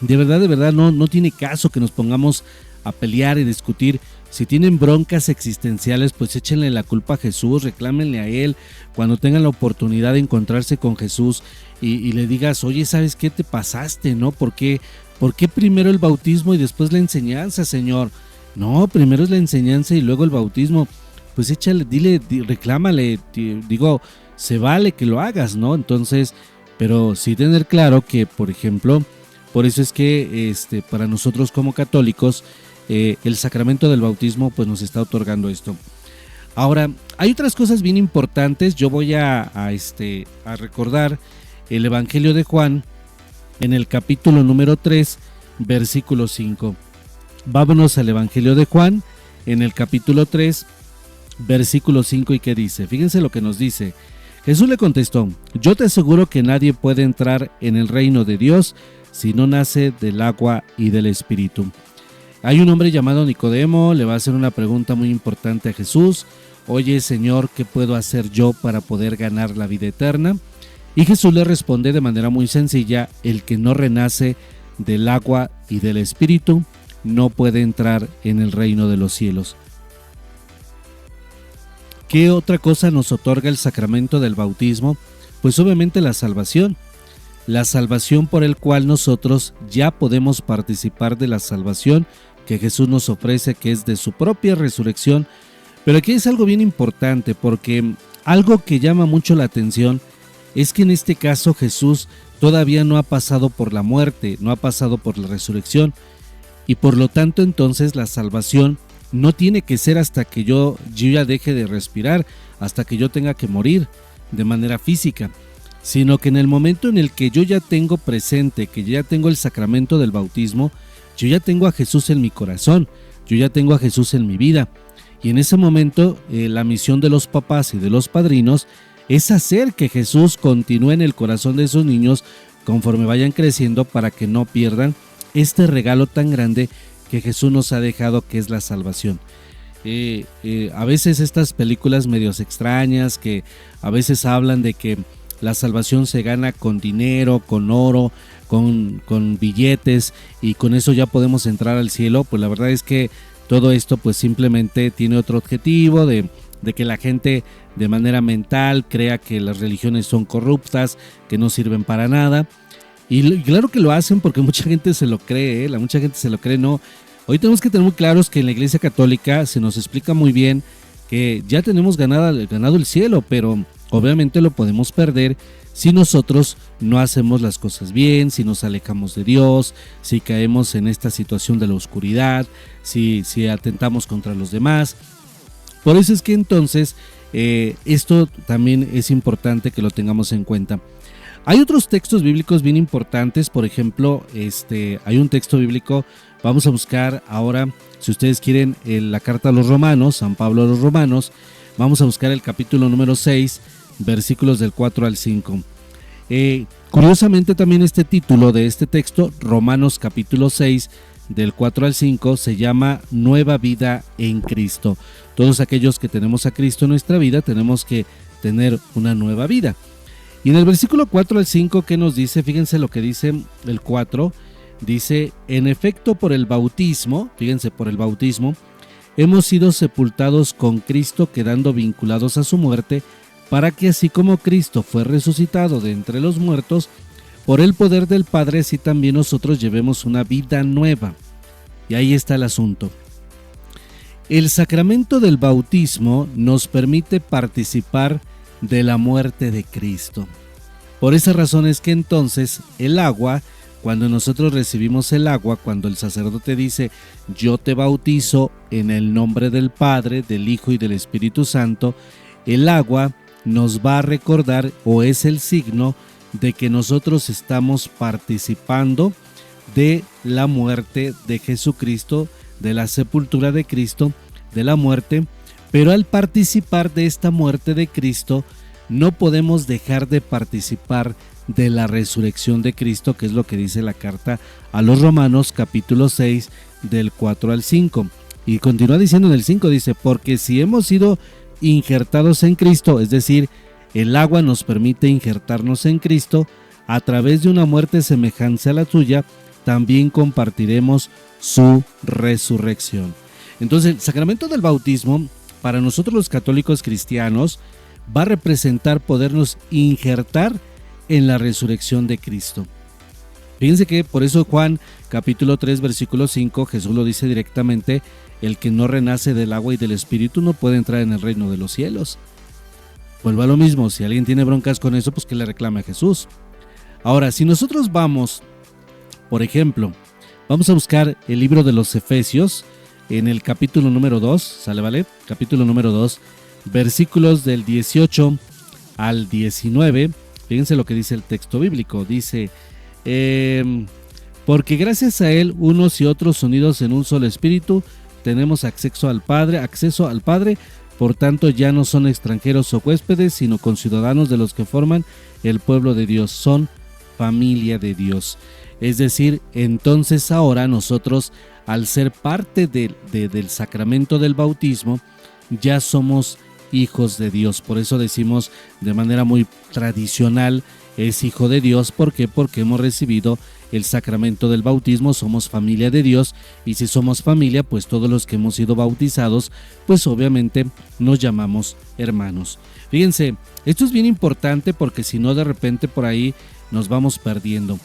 no tiene caso que nos pongamos a pelear y discutir. Si tienen broncas existenciales, pues échenle la culpa a Jesús, reclámenle a Él. Cuando tengan la oportunidad de encontrarse con Jesús y le digas, oye, ¿sabes qué te pasaste, no? ¿Por qué primero el bautismo y después la enseñanza, Señor? No, primero es la enseñanza y luego el bautismo. Pues échale, reclámale, se vale que lo hagas, ¿no? Entonces, pero sí tener claro que, por ejemplo, por eso es que para nosotros como católicos, el sacramento del bautismo pues nos está otorgando esto. Ahora, hay otras cosas bien importantes. Yo voy a recordar el Evangelio de Juan en el capítulo número 3, versículo 5. Vámonos al Evangelio de Juan en el capítulo 3, versículo 5, y ¿qué dice? Fíjense lo que nos dice. Jesús le contestó, yo te aseguro que nadie puede entrar en el reino de Dios si no nace del agua y del Espíritu. Hay un hombre llamado Nicodemo, le va a hacer una pregunta muy importante a Jesús. Oye, Señor, ¿qué puedo hacer yo para poder ganar la vida eterna? Y Jesús le responde de manera muy sencilla, el que no renace del agua y del Espíritu no puede entrar en el reino de los cielos. ¿Qué otra cosa nos otorga el sacramento del bautismo? Pues obviamente la salvación por el cual nosotros ya podemos participar de la salvación que Jesús nos ofrece, que es de su propia resurrección. Pero aquí es algo bien importante, porque algo que llama mucho la atención es que en este caso Jesús todavía no ha pasado por la muerte, no ha pasado por la resurrección, y por lo tanto entonces la salvación no tiene que ser hasta que yo ya deje de respirar, hasta que yo tenga que morir de manera física, sino que en el momento en el que yo ya tengo presente, que ya tengo el sacramento del bautismo, yo ya tengo a Jesús en mi corazón, yo ya tengo a Jesús en mi vida. Y en ese momento la misión de los papás y de los padrinos es hacer que Jesús continúe en el corazón de esos niños conforme vayan creciendo, para que no pierdan este regalo tan grande que Jesús nos ha dejado, que es la salvación. A veces estas películas medios extrañas que a veces hablan de que la salvación se gana con dinero, con oro, con billetes, y con eso ya podemos entrar al cielo, pues la verdad es que todo esto pues simplemente tiene otro objetivo de que la gente de manera mental crea que las religiones son corruptas, que no sirven para nada. Y claro que lo hacen porque mucha gente se lo cree, mucha gente se lo cree, no. Hoy tenemos que tener muy claros que en la Iglesia Católica se nos explica muy bien que ya tenemos ganado el cielo, pero obviamente lo podemos perder si nosotros no hacemos las cosas bien, si nos alejamos de Dios, si caemos en esta situación de la oscuridad, si atentamos contra los demás. Por eso es que entonces esto también es importante que lo tengamos en cuenta. Hay otros textos bíblicos bien importantes, por ejemplo, hay un texto bíblico, vamos a buscar ahora, si ustedes quieren, la carta a los Romanos, San Pablo a los Romanos, vamos a buscar el capítulo número 6, versículos del 4 al 5. Curiosamente también este título de este texto, Romanos capítulo 6, del 4 al 5, se llama Nueva Vida en Cristo. Todos aquellos que tenemos a Cristo en nuestra vida tenemos que tener una nueva vida. Y en el versículo 4 al 5, ¿qué nos dice? Fíjense lo que dice el 4. Dice, en efecto por el bautismo, fíjense, por el bautismo, hemos sido sepultados con Cristo, quedando vinculados a su muerte, para que así como Cristo fue resucitado de entre los muertos, por el poder del Padre, así también nosotros llevemos una vida nueva. Y ahí está el asunto. El sacramento del bautismo nos permite participar de la muerte de Cristo. Por esa razón es que entonces el agua, cuando nosotros recibimos el agua, cuando el sacerdote dice yo te bautizo en el nombre del Padre, del Hijo y del Espíritu Santo, el agua nos va a recordar, o es el signo de que nosotros estamos participando de la muerte de Jesucristo, de la sepultura de Cristo, de la muerte. Pero al participar de esta muerte de Cristo, no podemos dejar de participar de la resurrección de Cristo, que es lo que dice la carta a los Romanos capítulo 6 del 4 al 5. Y continúa diciendo en el 5, dice, porque si hemos sido injertados en Cristo, es decir, el agua nos permite injertarnos en Cristo, a través de una muerte semejante a la suya, también compartiremos su resurrección. Entonces, el sacramento del bautismo, para nosotros los católicos cristianos, va a representar podernos injertar en la resurrección de Cristo. Fíjense que por eso Juan capítulo 3 versículo 5, Jesús lo dice directamente, el que no renace del agua y del Espíritu no puede entrar en el reino de los cielos. Vuelvo a lo mismo, si alguien tiene broncas con eso, pues que le reclame a Jesús. Ahora, si nosotros vamos, por ejemplo, vamos a buscar el libro de los Efesios, en el capítulo número 2, ¿sale, vale? Capítulo número 2, versículos del 18 al 19, fíjense lo que dice el texto bíblico, dice, porque gracias a él, unos y otros unidos en un solo espíritu, tenemos acceso al Padre, por tanto ya no son extranjeros o huéspedes, sino conciudadanos de los que forman el pueblo de Dios, son familia de Dios. Es decir, entonces ahora nosotros, al ser parte del sacramento del bautismo, ya somos hijos de Dios. Por eso decimos de manera muy tradicional, es hijo de Dios. ¿Por qué? Porque hemos recibido el sacramento del bautismo, somos familia de Dios, y si somos familia, pues todos los que hemos sido bautizados, pues obviamente nos llamamos hermanos. Fíjense, esto es bien importante porque si no, de repente por ahí nos vamos perdiendo.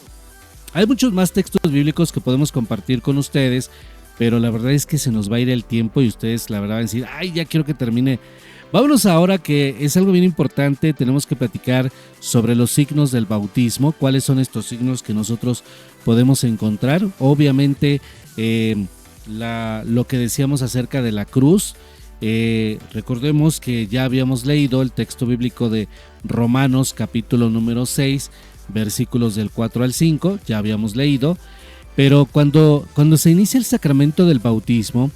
Hay muchos más textos bíblicos que podemos compartir con ustedes, pero la verdad es que se nos va a ir el tiempo y ustedes la verdad van a decir, ay, ya quiero que termine. Vámonos ahora, que es algo bien importante, tenemos que platicar sobre los signos del bautismo, cuáles son estos signos que nosotros podemos encontrar. Obviamente lo que decíamos acerca de la cruz, recordemos que ya habíamos leído el texto bíblico de Romanos capítulo número 6, versículos del 4 al 5, ya habíamos leído, Pero cuando se inicia el sacramento del bautismo,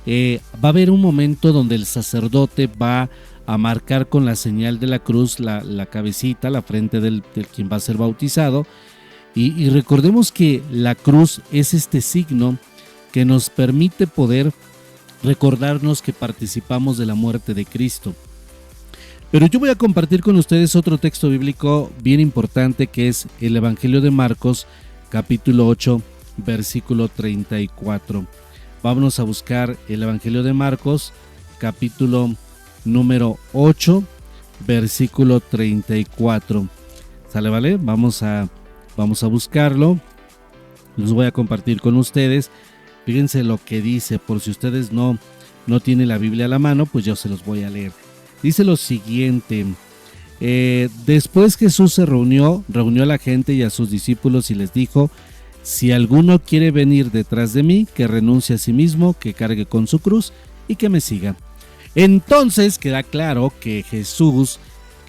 va a haber un momento donde el sacerdote va a marcar con la señal de la cruz la cabecita, la frente del quien va a ser bautizado. Y recordemos que la cruz es este signo que nos permite poder recordarnos que participamos de la muerte de Cristo. Pero yo voy a compartir con ustedes otro texto bíblico bien importante, que es el Evangelio de Marcos, capítulo 8, versículo 34. Vámonos a buscar el Evangelio de Marcos, capítulo número 8, versículo 34. ¿Sale, vale? Vamos a buscarlo. Los voy a compartir con ustedes. Fíjense lo que dice, por si ustedes no tienen la Biblia a la mano, pues yo se los voy a leer. Dice lo siguiente: después Jesús se reunió a la gente y a sus discípulos y les dijo: si alguno quiere venir detrás de mí, que renuncie a sí mismo, que cargue con su cruz y que me siga. Entonces queda claro que Jesús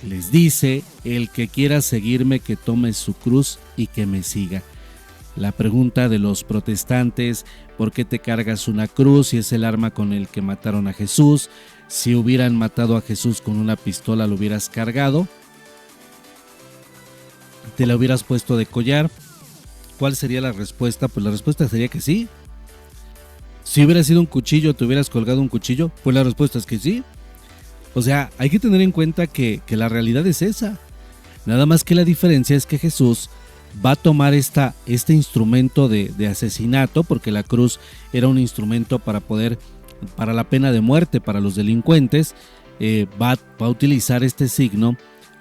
les dice: el que quiera seguirme, que tome su cruz y que me siga. La pregunta de los protestantes: ¿por qué te cargas una cruz si es el arma con el que mataron a Jesús? Si hubieran matado a Jesús con una pistola, ¿lo hubieras cargado? ¿Te la hubieras puesto de collar? ¿Cuál sería la respuesta? Pues la respuesta sería que sí. Si hubiera sido un cuchillo, ¿te hubieras colgado un cuchillo? Pues la respuesta es que sí. O sea, hay que tener en cuenta que la realidad es esa. Nada más que la diferencia es que Jesús va a tomar este instrumento de asesinato, porque la cruz era un instrumento para la pena de muerte para los delincuentes. Va a utilizar este signo.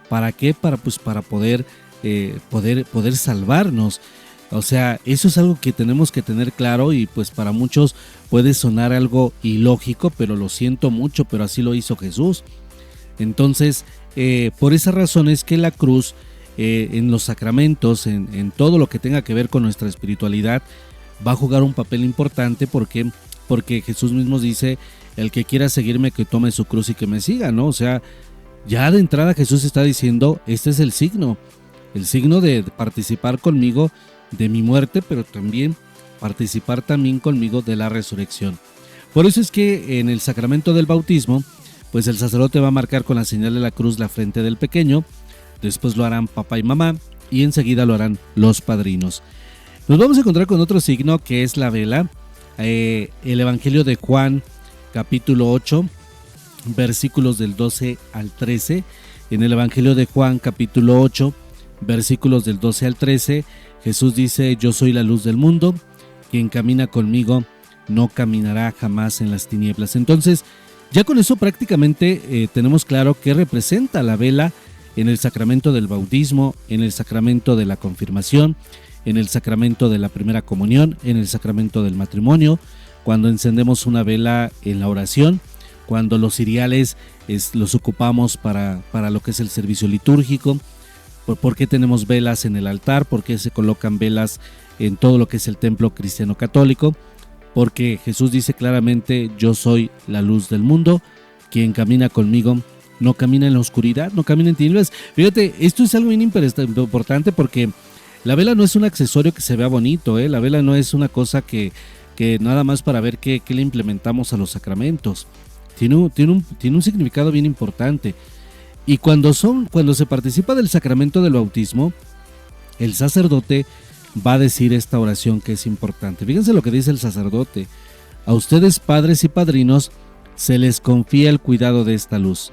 ¿Para qué? Para poder salvarnos. O sea, eso es algo que tenemos que tener claro, y pues para muchos puede sonar algo ilógico, pero lo siento mucho, pero así lo hizo Jesús. Entonces, por esa razón es que la cruz, en los sacramentos, en todo lo que tenga que ver con nuestra espiritualidad, va a jugar un papel importante, porque Jesús mismo dice: el que quiera seguirme, que tome su cruz y que me siga, ¿no? O sea, ya de entrada Jesús está diciendo: este es el signo de participar conmigo de mi muerte, pero también participar también conmigo de la resurrección. Por eso es que en el sacramento del bautismo, pues el sacerdote va a marcar con la señal de la cruz la frente del pequeño, después lo harán papá y mamá, y enseguida lo harán los padrinos. Nos vamos a encontrar con otro signo, que es la vela. El Evangelio de Juan, capítulo 8, versículos del 12 al 13. En el Evangelio de Juan, capítulo 8, versículos del 12 al 13, Jesús dice: yo soy la luz del mundo, quien camina conmigo no caminará jamás en las tinieblas. Entonces, ya con eso prácticamente tenemos claro qué representa la vela en el sacramento del bautismo, en el sacramento de la confirmación, en el sacramento de la primera comunión, en el sacramento del matrimonio, cuando encendemos una vela en la oración, cuando los ciriales los ocupamos para lo que es el servicio litúrgico. ¿Por qué tenemos velas en el altar? ¿Por qué se colocan velas en todo lo que es el templo cristiano católico? Porque Jesús dice claramente: yo soy la luz del mundo, quien camina conmigo no camina en la oscuridad, no camina en tinieblas. Fíjate, esto es algo bien importante, porque la vela no es un accesorio que se vea bonito, La vela no es una cosa que nada más para ver qué le implementamos a los sacramentos. Tiene un significado bien importante. Y cuando se participa del sacramento del bautismo, el sacerdote va a decir esta oración que es importante. Fíjense lo que dice el sacerdote: a ustedes, padres y padrinos, se les confía el cuidado de esta luz.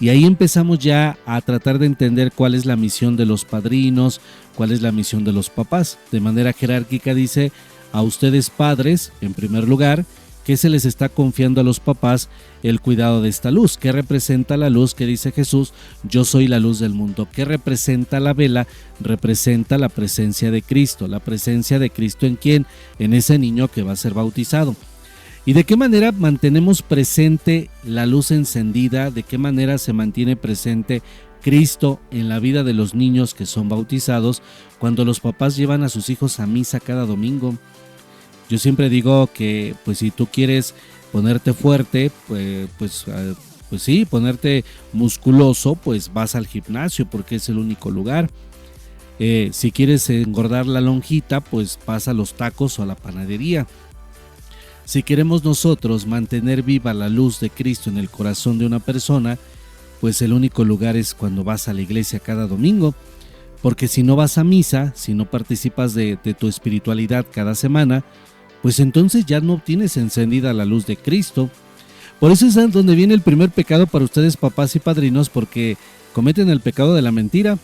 Y ahí empezamos ya a tratar de entender cuál es la misión de los padrinos, cuál es la misión de los papás. De manera jerárquica dice: a ustedes, padres, en primer lugar, que se les está confiando a los papás el cuidado de esta luz. ¿Qué representa la luz que dice Jesús? Yo soy la luz del mundo. ¿Qué representa la vela? Representa la presencia de Cristo. ¿La presencia de Cristo en quién? En ese niño que va a ser bautizado. ¿Y de qué manera mantenemos presente la luz encendida? ¿De qué manera se mantiene presente Cristo en la vida de los niños que son bautizados cuando los papás llevan a sus hijos a misa cada domingo? Yo siempre digo que pues si tú quieres ponerte fuerte, pues sí, ponerte musculoso, pues vas al gimnasio, porque es el único lugar. Si quieres engordar la lonjita, pues pasa a los tacos o a la panadería. Si queremos nosotros mantener viva la luz de Cristo en el corazón de una persona, pues el único lugar es cuando vas a la iglesia cada domingo, porque si no vas a misa, si no participas de tu espiritualidad cada semana, pues entonces ya no tienes encendida la luz de Cristo. Por eso es donde viene el primer pecado para ustedes, papás y padrinos, porque cometen el pecado de la mentira.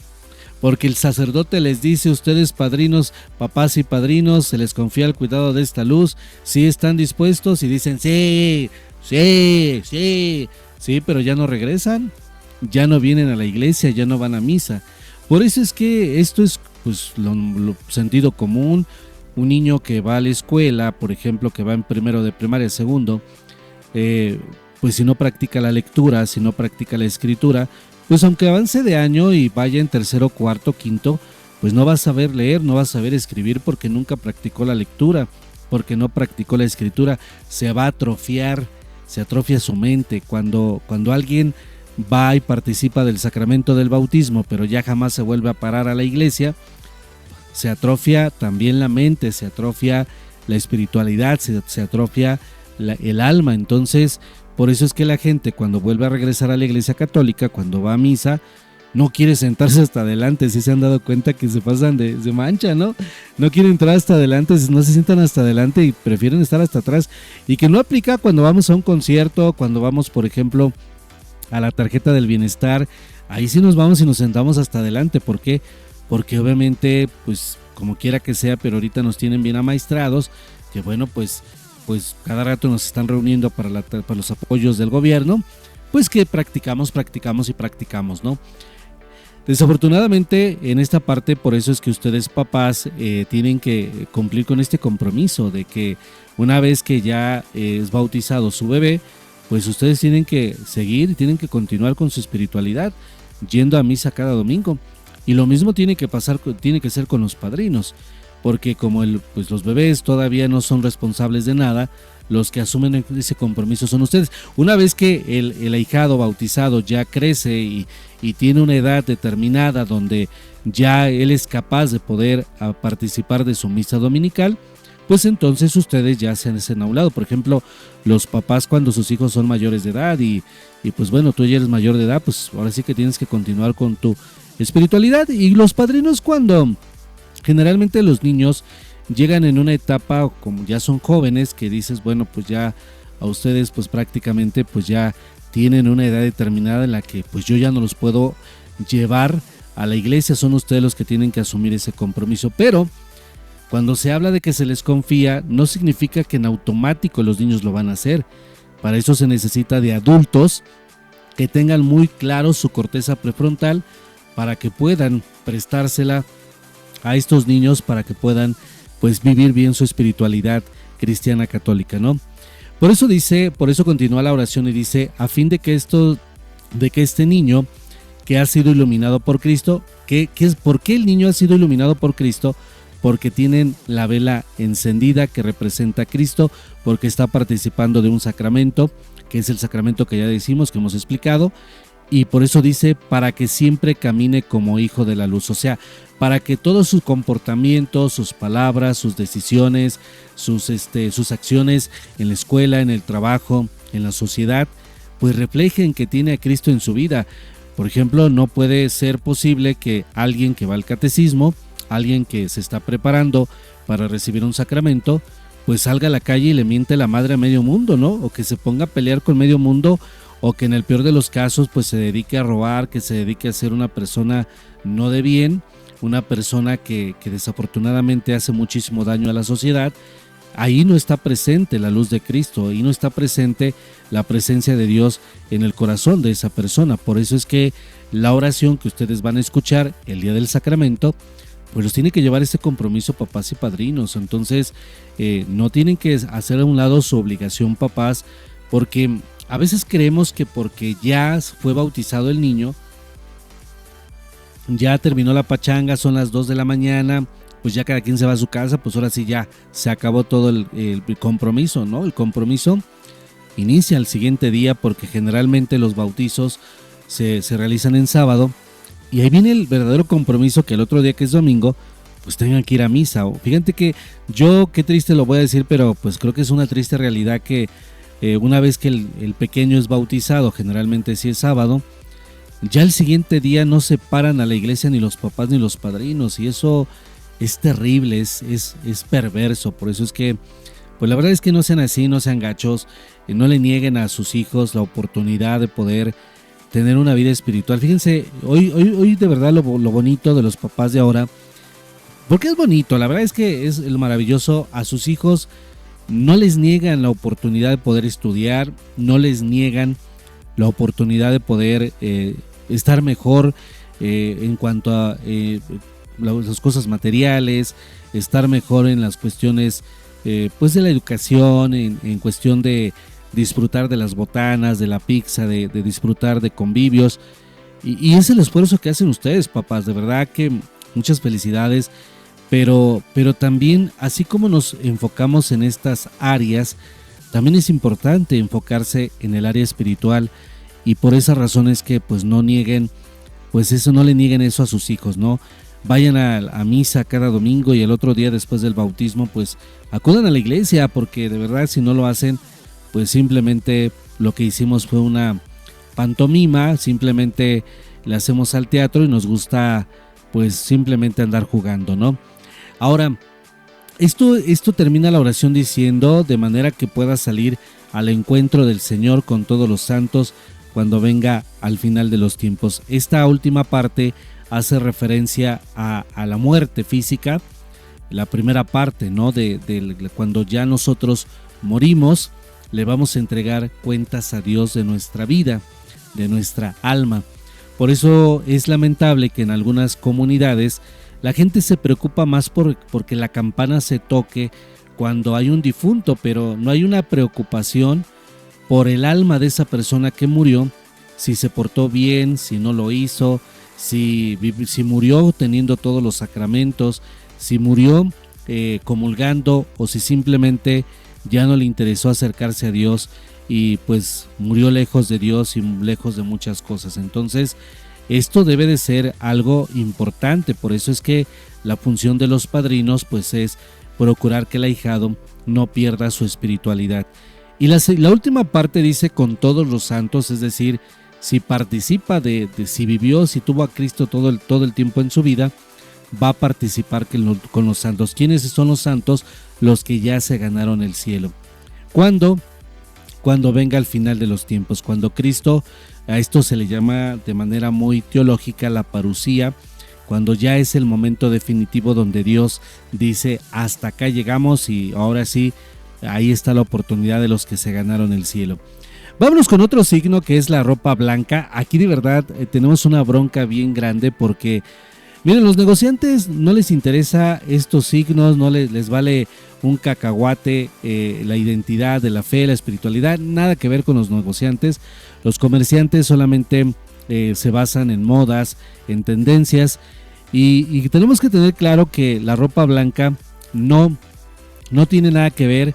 Porque el sacerdote les dice: ustedes, padrinos, papás y padrinos, se les confía el cuidado de esta luz, ¿sí están dispuestos? Y dicen: sí, pero ya no regresan, ya no vienen a la iglesia, ya no van a misa. Por eso es que esto es pues lo sentido común. Un niño que va a la escuela, por ejemplo, que va en primero de primaria, segundo, pues si no practica la lectura, si no practica la escritura, pues aunque avance de año y vaya en tercero, cuarto, quinto, pues no va a saber leer, no va a saber escribir porque nunca practicó la lectura, porque no practicó la escritura. Se va a atrofiar, se atrofia su mente. Cuando alguien va y participa del sacramento del bautismo, pero ya jamás se vuelve a parar a la iglesia, se atrofia también la mente, se atrofia la espiritualidad, se atrofia el alma. Entonces, por eso es que la gente, cuando vuelve a regresar a la iglesia católica, cuando va a misa, no quiere sentarse hasta adelante. Si se han dado cuenta que se pasan se mancha, ¿no? No quieren entrar hasta adelante, no se sientan hasta adelante y prefieren estar hasta atrás. Y que no aplica cuando vamos a un concierto, cuando vamos, por ejemplo, a la tarjeta del bienestar. Ahí sí nos vamos y nos sentamos hasta adelante. ¿Por qué? Porque obviamente, pues como quiera que sea, pero ahorita nos tienen bien amaestrados, que bueno, pues cada rato nos están reuniendo para los apoyos del gobierno, pues que practicamos, ¿no? Desafortunadamente en esta parte, por eso es que ustedes, papás, tienen que cumplir con este compromiso de que una vez que ya es bautizado su bebé, pues ustedes tienen que seguir, tienen que continuar con su espiritualidad, yendo a misa cada domingo. Y lo mismo tiene que ser con los padrinos, porque como pues los bebés todavía no son responsables de nada, los que asumen ese compromiso son ustedes. Una vez que el ahijado bautizado ya crece y tiene una edad determinada donde ya él es capaz de poder participar de su misa dominical, pues entonces ustedes ya se han a un lado. Por ejemplo, los papás, cuando sus hijos son mayores de edad y pues bueno, tú ya eres mayor de edad, pues ahora sí que tienes que continuar con tu espiritualidad. Y los padrinos, cuando generalmente los niños llegan en una etapa como ya son jóvenes, que dices, bueno, pues ya a ustedes pues prácticamente pues ya tienen una edad determinada en la que pues yo ya no los puedo llevar a la iglesia, son ustedes los que tienen que asumir ese compromiso. Pero cuando se habla de que se les confía, no significa que en automático los niños lo van a hacer. Para eso se necesita de adultos que tengan muy claro su corteza prefrontal, para que puedan prestársela a estos niños, para que puedan pues vivir bien su espiritualidad cristiana católica, ¿no? Por eso continúa la oración y dice: a fin de que este niño que ha sido iluminado por Cristo, ¿por qué el niño ha sido iluminado por Cristo? Porque tienen la vela encendida que representa a Cristo, porque está participando de un sacramento, que es el sacramento que ya decimos, que hemos explicado. Y por eso dice: para que siempre camine como hijo de la luz. O sea, para que todo su comportamiento, sus palabras, sus decisiones, sus acciones en la escuela, en el trabajo, en la sociedad, pues reflejen que tiene a Cristo en su vida. Por ejemplo, no puede ser posible que alguien que va al catecismo, alguien que se está preparando para recibir un sacramento, pues salga a la calle y le miente la madre a medio mundo, ¿no? O que se ponga a pelear con medio mundo, o que en el peor de los casos pues se dedique a robar, que se dedique a ser una persona no de bien, una persona que desafortunadamente hace muchísimo daño a la sociedad. Ahí no está presente la luz de Cristo, ahí no está presente la presencia de Dios en el corazón de esa persona. Por eso es que la oración que ustedes van a escuchar el día del sacramento, pues los tiene que llevar ese compromiso, papás y padrinos. Entonces no tienen que hacer a un lado su obligación, papás, porque a veces creemos que porque ya fue bautizado el niño, ya terminó la pachanga, son las 2 de la mañana, pues ya cada quien se va a su casa, pues ahora sí ya se acabó todo el compromiso, ¿no? El compromiso inicia el siguiente día, porque generalmente los bautizos se realizan en sábado, Y ahí viene el verdadero compromiso, que el otro día, que es domingo, pues tengan que ir a misa. Fíjate que yo, qué triste lo voy a decir, pero pues creo que es una triste realidad que una vez que el pequeño es bautizado, generalmente si es sábado, ya el siguiente día no se paran a la iglesia ni los papás ni los padrinos, y eso es terrible, es perverso. Por eso es que, pues la verdad es que no sean así, no sean gachos, no le nieguen a sus hijos la oportunidad de poder tener una vida espiritual. Fíjense, hoy de verdad lo bonito de los papás de ahora, porque es bonito, la verdad es que es lo maravilloso. A sus hijos no les niegan la oportunidad de poder estudiar, no les niegan la oportunidad de poder estar mejor en cuanto a las cosas materiales, estar mejor en las cuestiones pues de la educación, en cuestión de disfrutar de las botanas, de la pizza, de disfrutar de convivios. Y es el esfuerzo que hacen ustedes, papás, de verdad que muchas felicidades. Pero también, así como nos enfocamos en estas áreas, también es importante enfocarse en el área espiritual, y por esa razón es que pues no nieguen, pues eso, no le nieguen eso a sus hijos, ¿no? Vayan a misa cada domingo, y el otro día después del bautismo pues acudan a la iglesia, porque de verdad si no lo hacen, pues simplemente lo que hicimos fue una pantomima, simplemente le hacemos al teatro y nos gusta pues simplemente andar jugando, ¿no? Ahora, esto termina la oración diciendo: de manera que pueda salir al encuentro del Señor con todos los santos cuando venga al final de los tiempos. Esta última parte hace referencia a la muerte física, la primera parte, ¿no? De cuando ya nosotros morimos, le vamos a entregar cuentas a Dios de nuestra vida, de nuestra alma. Por eso es lamentable que en algunas comunidades la gente se preocupa más porque la campana se toque cuando hay un difunto, pero no hay una preocupación por el alma de esa persona que murió, si se portó bien, si no lo hizo, si murió teniendo todos los sacramentos, si murió comulgando, o si simplemente ya no le interesó acercarse a Dios y pues murió lejos de Dios y lejos de muchas cosas. Entonces, esto debe de ser algo importante. Por eso es que la función de los padrinos pues es procurar que el ahijado no pierda su espiritualidad. Y la última parte dice: con todos los santos, es decir, si participa si vivió, si tuvo a Cristo todo el tiempo en su vida, va a participar con los santos. ¿Quiénes son los santos? Los que ya se ganaron el cielo. ¿Cuándo? Cuando venga el final de los tiempos, cuando Cristo, a esto se le llama de manera muy teológica la parusía, cuando ya es el momento definitivo donde Dios dice: hasta acá llegamos, y ahora sí, ahí está la oportunidad de los que se ganaron el cielo. Vámonos con otro signo, que es la ropa blanca. Aquí de verdad tenemos una bronca bien grande, porque miren, los negociantes no les interesa estos signos, no les vale un cacahuate la identidad de la fe, la espiritualidad, nada que ver con los negociantes. Los comerciantes solamente se basan en modas, en tendencias, y tenemos que tener claro que la ropa blanca no tiene nada que ver,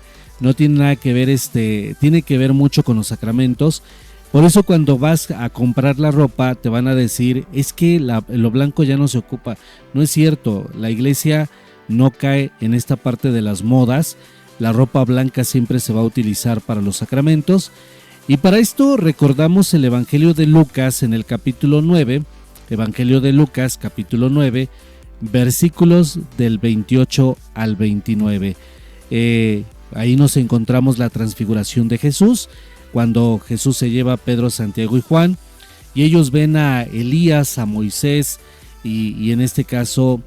tiene que ver mucho con los sacramentos. Por eso cuando vas a comprar la ropa te van a decir: es que lo blanco ya no se ocupa. No es cierto, la iglesia no cae en esta parte de las modas. La ropa blanca siempre se va a utilizar para los sacramentos. Y para esto recordamos el Evangelio de Lucas en el capítulo 9, Evangelio de Lucas capítulo 9, versículos del 28 al 29. Ahí nos encontramos la transfiguración de Jesús, cuando Jesús se lleva a Pedro, Santiago y Juan, y ellos ven a Elías, a Moisés, y en este caso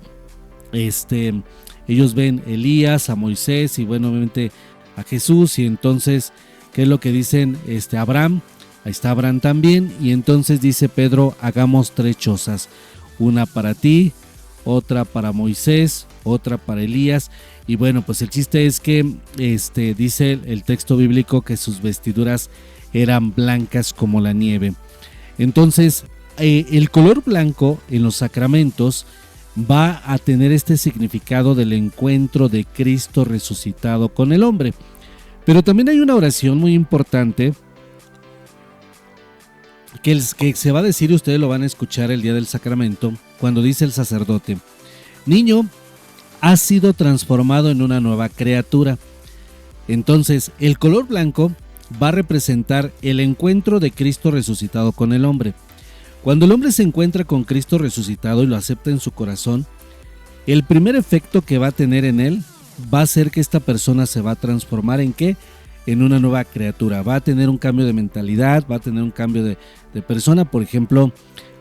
ellos ven Elías, a Moisés y bueno, obviamente a Jesús. Y entonces, ¿qué es lo que dicen? Abraham, ahí está Abraham también. Y entonces dice Pedro: hagamos 3 chozas, una para ti, otra para Moisés, otra para Elías. Y bueno, pues el chiste es que dice el texto bíblico que sus vestiduras eran blancas como la nieve. Entonces, el color blanco en los sacramentos va a tener este significado del encuentro de Cristo resucitado con el hombre. Pero también hay una oración muy importante que se va a decir, y ustedes lo van a escuchar el día del sacramento, cuando dice el sacerdote: niño, has sido transformado en una nueva criatura. Entonces, el color blanco va a representar el encuentro de Cristo resucitado con el hombre. Cuando el hombre se encuentra con Cristo resucitado y lo acepta en su corazón, el primer efecto que va a tener en él va a ser que esta persona se va a transformar ¿en qué? En una nueva criatura. Va a tener un cambio de mentalidad, va a tener un cambio de persona. Por ejemplo,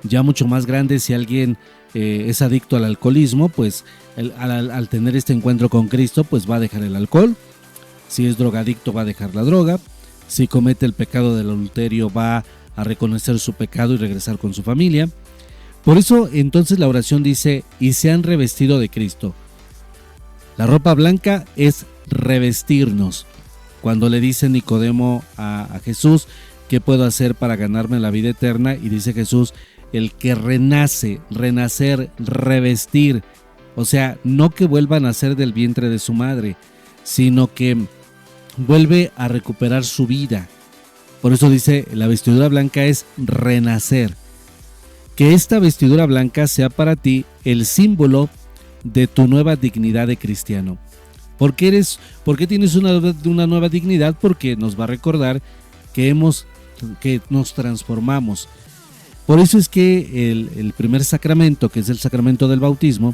ya mucho más grande, si alguien es adicto al alcoholismo, pues al tener este encuentro con Cristo, pues va a dejar el alcohol. Si es drogadicto, va a dejar la droga. Si comete el pecado del adulterio, va a reconocer su pecado y regresar con su familia. Por eso entonces la oración dice: y se han revestido de Cristo. La ropa blanca es revestirnos. Cuando le dice Nicodemo a Jesús: ¿qué puedo hacer para ganarme la vida eterna? Y dice Jesús: el que renace, renacer, revestir. O sea, no que vuelva a nacer del vientre de su madre, sino que vuelve a recuperar su vida. Por eso dice, la vestidura blanca es renacer. Que esta vestidura blanca sea para ti el símbolo de tu nueva dignidad de cristiano. ¿Por qué tienes una nueva dignidad? Porque nos va a recordar que nos transformamos. Por eso es que el primer sacramento, que es el sacramento del bautismo,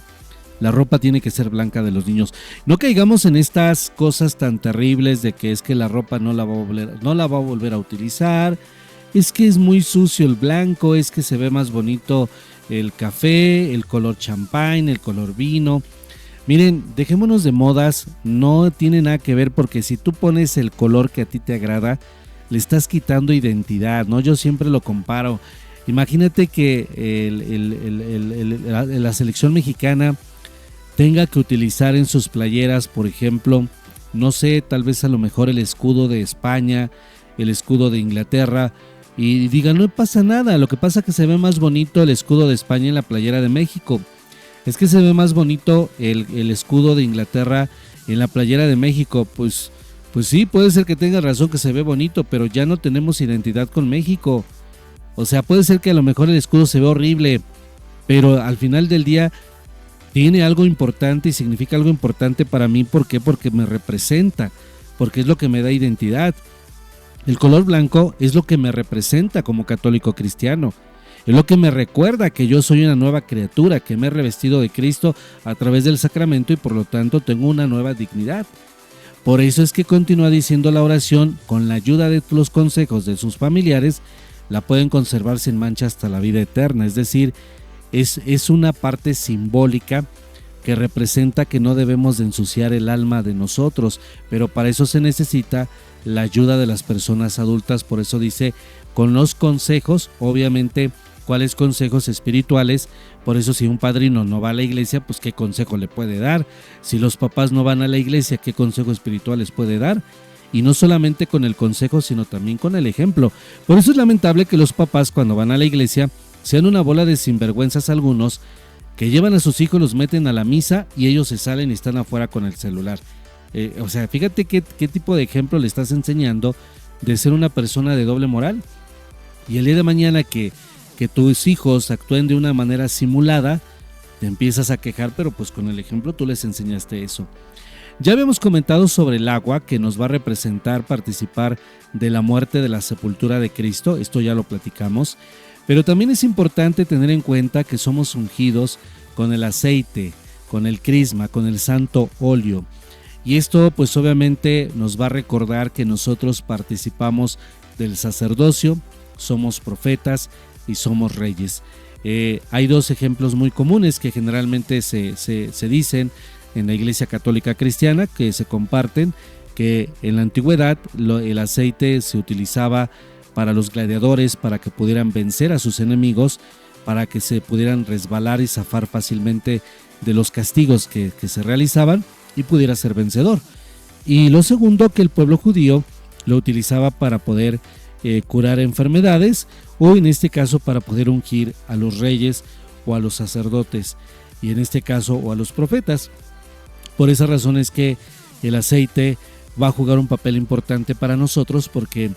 la ropa tiene que ser blanca de los niños. No caigamos en estas cosas tan terribles de que es que la ropa no la va a volver a utilizar, es que es muy sucio el blanco, es que se ve más bonito el café, el color champán, el color vino. Miren, dejémonos de modas, no tiene nada que ver, porque si tú pones el color que a ti te agrada, le estás quitando identidad, ¿no? Yo siempre lo comparo. Imagínate que la selección mexicana tenga que utilizar en sus playeras, por ejemplo, no sé, tal vez a lo mejor el escudo de España, el escudo de Inglaterra, y digan, no pasa nada, lo que pasa es que se ve más bonito el escudo de España en la playera de México. Es que se ve más bonito el escudo de Inglaterra en la playera de México. Pues sí, puede ser que tenga razón que se ve bonito, pero ya no tenemos identidad con México. O sea, puede ser que a lo mejor el escudo se ve horrible, pero al final del día tiene algo importante y significa algo importante para mí. ¿Por qué? Porque me representa, porque es lo que me da identidad. El color blanco es lo que me representa como católico cristiano. Es lo que me recuerda que yo soy una nueva criatura, que me he revestido de Cristo a través del sacramento y por lo tanto tengo una nueva dignidad. Por eso es que continúa diciendo la oración: con la ayuda de los consejos de sus familiares, la pueden conservar sin mancha hasta la vida eterna. Es decir, es una parte simbólica que representa que no debemos de ensuciar el alma de nosotros, pero para eso se necesita la ayuda de las personas adultas. Por eso dice, con los consejos, obviamente, ¿cuáles consejos espirituales? Por eso si un padrino no va a la iglesia, pues ¿qué consejo le puede dar? Si los papás no van a la iglesia, ¿qué consejo espiritual les puede dar? Y no solamente con el consejo, sino también con el ejemplo. Por eso es lamentable que los papás, cuando van a la iglesia, sean una bola de sinvergüenzas algunos, que llevan a sus hijos, los meten a la misa y ellos se salen y están afuera con el celular. O sea, fíjate qué tipo de ejemplo le estás enseñando de ser una persona de doble moral. Y el día de mañana que tus hijos actúen de una manera simulada, te empiezas a quejar, pero pues con el ejemplo tú les enseñaste eso. Ya habíamos comentado sobre el agua, que nos va a representar participar de la muerte, de la sepultura de Cristo. Esto ya lo platicamos. Pero también es importante tener en cuenta que somos ungidos con el aceite, con el crisma, con el santo óleo. Y esto pues obviamente nos va a recordar que nosotros participamos del sacerdocio, somos profetas y somos reyes. Hay dos ejemplos muy comunes que generalmente se dicen en la Iglesia Católica Cristiana, que se comparten, que en la antigüedad el aceite se utilizaba para los gladiadores, para que pudieran vencer a sus enemigos, para que se pudieran resbalar y zafar fácilmente de los castigos que se realizaban y pudiera ser vencedor. Y lo segundo, que el pueblo judío lo utilizaba para poder curar enfermedades, o en este caso para poder ungir a los reyes o a los sacerdotes, y en este caso o a los profetas. Por esa razón es que el aceite va a jugar un papel importante para nosotros, porque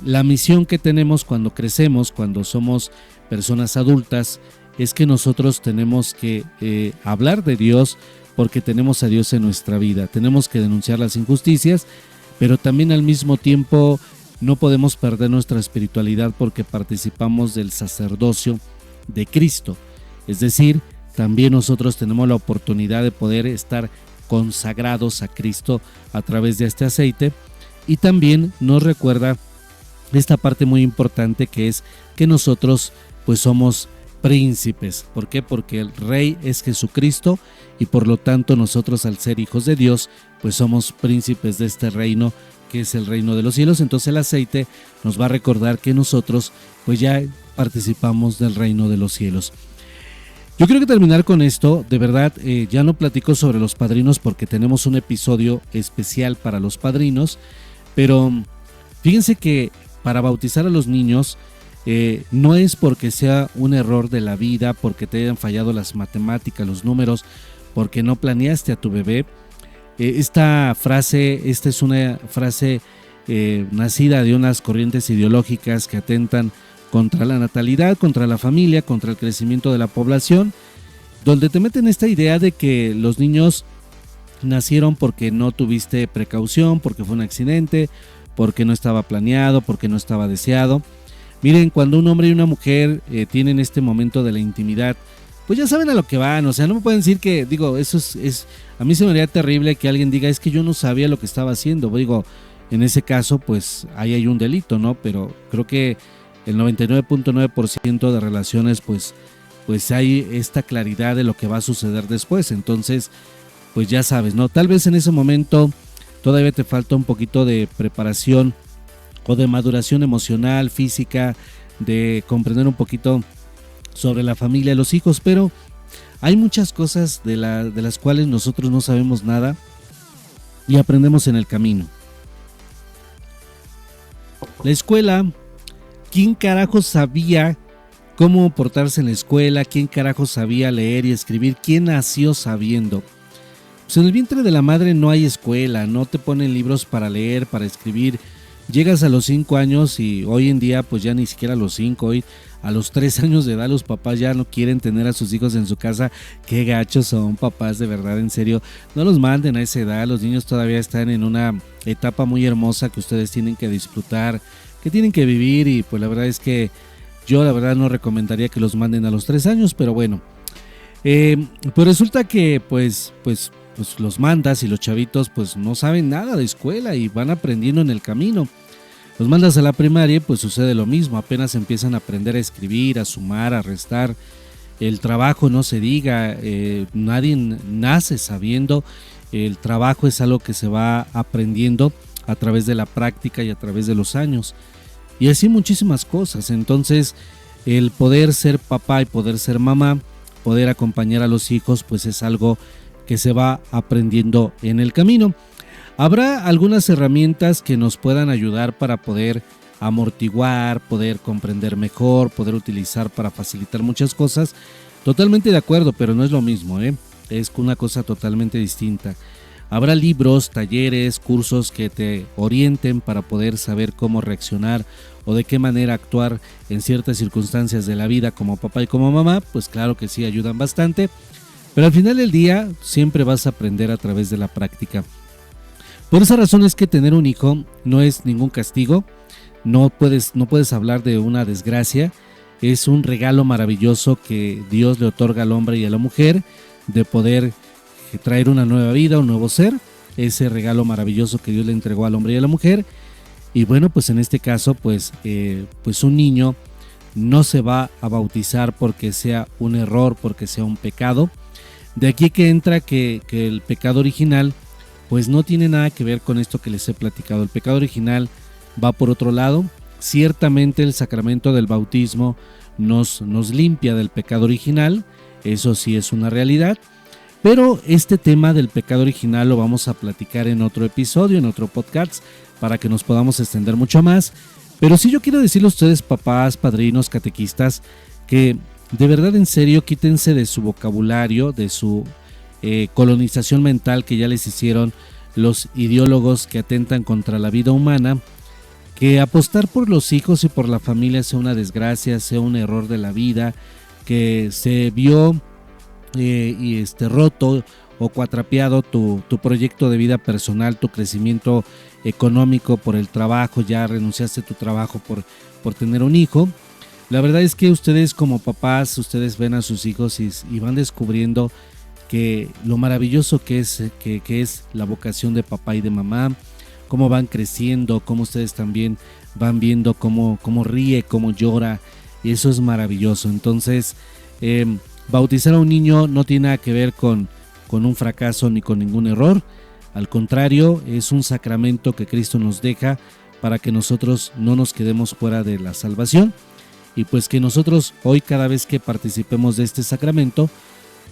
la misión que tenemos cuando crecemos, cuando somos personas adultas, es que nosotros tenemos que hablar de Dios, porque tenemos a Dios en nuestra vida. Tenemos que denunciar las injusticias, pero también al mismo tiempo no podemos perder nuestra espiritualidad, porque participamos del sacerdocio de Cristo. Es decir, también nosotros tenemos la oportunidad de poder estar consagrados a Cristo a través de este aceite, y también nos recuerda esta parte muy importante, que es que nosotros pues somos príncipes. ¿Por qué? Porque el rey es Jesucristo, y por lo tanto nosotros, al ser hijos de Dios, pues somos príncipes de este reino, que es el reino de los cielos. Entonces el aceite nos va a recordar que nosotros pues ya participamos del reino de los cielos. Yo quiero terminar con esto. De verdad, ya no platico sobre los padrinos porque tenemos un episodio especial para los padrinos, pero fíjense que para bautizar a los niños no es porque sea un error de la vida, porque te hayan fallado las matemáticas, los números, porque no planeaste a tu bebé. Esta es una frase nacida de unas corrientes ideológicas que atentan contra la natalidad, contra la familia, contra el crecimiento de la población, donde te meten esta idea de que los niños nacieron porque no tuviste precaución, porque fue un accidente, porque no estaba planeado, porque no estaba deseado. Miren, cuando un hombre y una mujer tienen este momento de la intimidad, pues ya saben a lo que van. O sea, no me pueden decir que, eso es a mí se me haría terrible que alguien diga, es que yo no sabía lo que estaba haciendo. Digo, en ese caso, pues ahí hay un delito, ¿no? Pero creo que el 99.9% de relaciones, pues hay esta claridad de lo que va a suceder después. Entonces, pues ya sabes, ¿no? Tal vez en ese momento todavía te falta un poquito de preparación o de maduración emocional, física, de comprender un poquito sobre la familia de los hijos, pero hay muchas cosas de las cuales nosotros no sabemos nada y aprendemos en el camino. La escuela, ¿quién carajo sabía cómo portarse en la escuela? ¿Quién carajo sabía leer y escribir? ¿Quién nació sabiendo? Pues en el vientre de la madre no hay escuela, no te ponen libros para leer, para escribir. Llegas a los 5 años y hoy en día pues ya ni siquiera a los 5, hoy a los 3 años de edad los papás ya no quieren tener a sus hijos en su casa. Qué gachos son, papás, de verdad, en serio. No los manden a esa edad, los niños todavía están en una etapa muy hermosa que ustedes tienen que disfrutar, que tienen que vivir, y pues la verdad es que yo la verdad no recomendaría que los manden a los 3 años, pero bueno. Pues resulta que pues los mandas y los chavitos pues no saben nada de escuela y van aprendiendo en el camino. Los mandas a la primaria, pues sucede lo mismo, apenas empiezan a aprender a escribir, a sumar, a restar. El trabajo no se diga, nadie nace sabiendo. El trabajo es algo que se va aprendiendo a través de la práctica y a través de los años, y así muchísimas cosas. Entonces el poder ser papá y poder ser mamá, poder acompañar a los hijos, pues es algo que se va aprendiendo en el camino. Habrá algunas herramientas que nos puedan ayudar para poder amortiguar, poder comprender mejor, poder utilizar para facilitar muchas cosas. Totalmente de acuerdo, pero no es lo mismo, es una cosa totalmente distinta. Habrá libros, talleres, cursos que te orienten para poder saber cómo reaccionar o de qué manera actuar en ciertas circunstancias de la vida como papá y como mamá. Pues claro que sí, ayudan bastante. Pero al final del día siempre vas a aprender a través de la práctica. Por esa razón es que tener un hijo no es ningún castigo, no puedes hablar de una desgracia, es un regalo maravilloso que Dios le otorga al hombre y a la mujer de poder traer una nueva vida, un nuevo ser, ese regalo maravilloso que Dios le entregó al hombre y a la mujer. Y bueno, pues en este caso, pues un niño no se va a bautizar porque sea un error, porque sea un pecado. De aquí que entra que el pecado original pues no tiene nada que ver con esto que les he platicado. El pecado original va por otro lado. Ciertamente el sacramento del bautismo nos limpia del pecado original, eso sí es una realidad, pero este tema del pecado original lo vamos a platicar en otro episodio, en otro podcast, para que nos podamos extender mucho más. Pero sí yo quiero decirle a ustedes, papás, padrinos, catequistas, que de verdad, en serio, quítense de su vocabulario, de su colonización mental que ya les hicieron los ideólogos que atentan contra la vida humana, que apostar por los hijos y por la familia sea una desgracia, sea un error de la vida, que se vio roto o cuatrapeado tu proyecto de vida personal, tu crecimiento económico por el trabajo, ya renunciaste a tu trabajo por tener un hijo. La verdad es que ustedes como papás, ustedes ven a sus hijos y van descubriendo que lo maravilloso que es la vocación de papá y de mamá, cómo van creciendo, cómo ustedes también van viendo cómo ríe, cómo llora, y eso es maravilloso. Entonces, bautizar a un niño no tiene nada que ver con un fracaso ni con ningún error. Al contrario, es un sacramento que Cristo nos deja para que nosotros no nos quedemos fuera de la salvación, y pues que nosotros hoy, cada vez que participemos de este sacramento,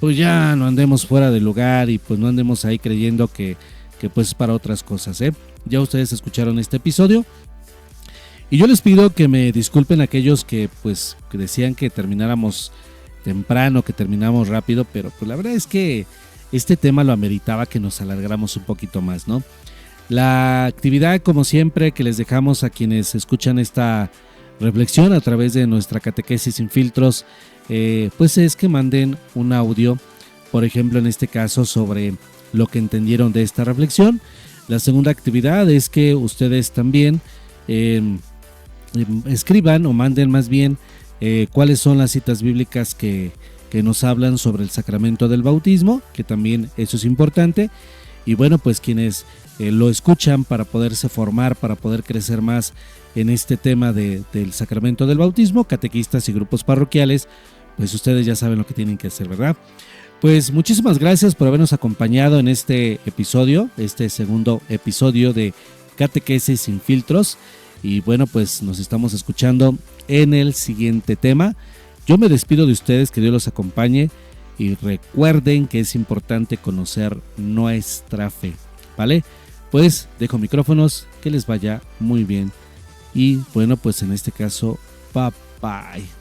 pues ya no andemos fuera del lugar y pues no andemos ahí creyendo que pues es para otras cosas, ¿eh? Ya ustedes escucharon este episodio y yo les pido que me disculpen aquellos que pues que decían que termináramos temprano, que terminamos rápido, pero pues la verdad es que este tema lo ameritaba que nos alargáramos un poquito más, ¿no? La actividad, como siempre, que les dejamos a quienes escuchan esta reflexión a través de nuestra catequesis sin filtros, pues es que manden un audio, por ejemplo en este caso sobre lo que entendieron de esta reflexión. La segunda actividad es que ustedes también escriban o manden más bien cuáles son las citas bíblicas que nos hablan sobre el sacramento del bautismo, que también eso es importante. Y bueno, pues quienes lo escuchan para poderse formar, para poder crecer más en este tema del sacramento del bautismo, catequistas y grupos parroquiales, pues ustedes ya saben lo que tienen que hacer, ¿verdad? Pues muchísimas gracias por habernos acompañado en este episodio, este segundo episodio de Catequesis sin filtros. Y bueno, pues nos estamos escuchando en el siguiente tema. Yo me despido de ustedes, que Dios los acompañe y recuerden que es importante conocer nuestra fe, ¿vale? Pues dejo micrófonos, que les vaya muy bien y bueno, pues en este caso, bye bye.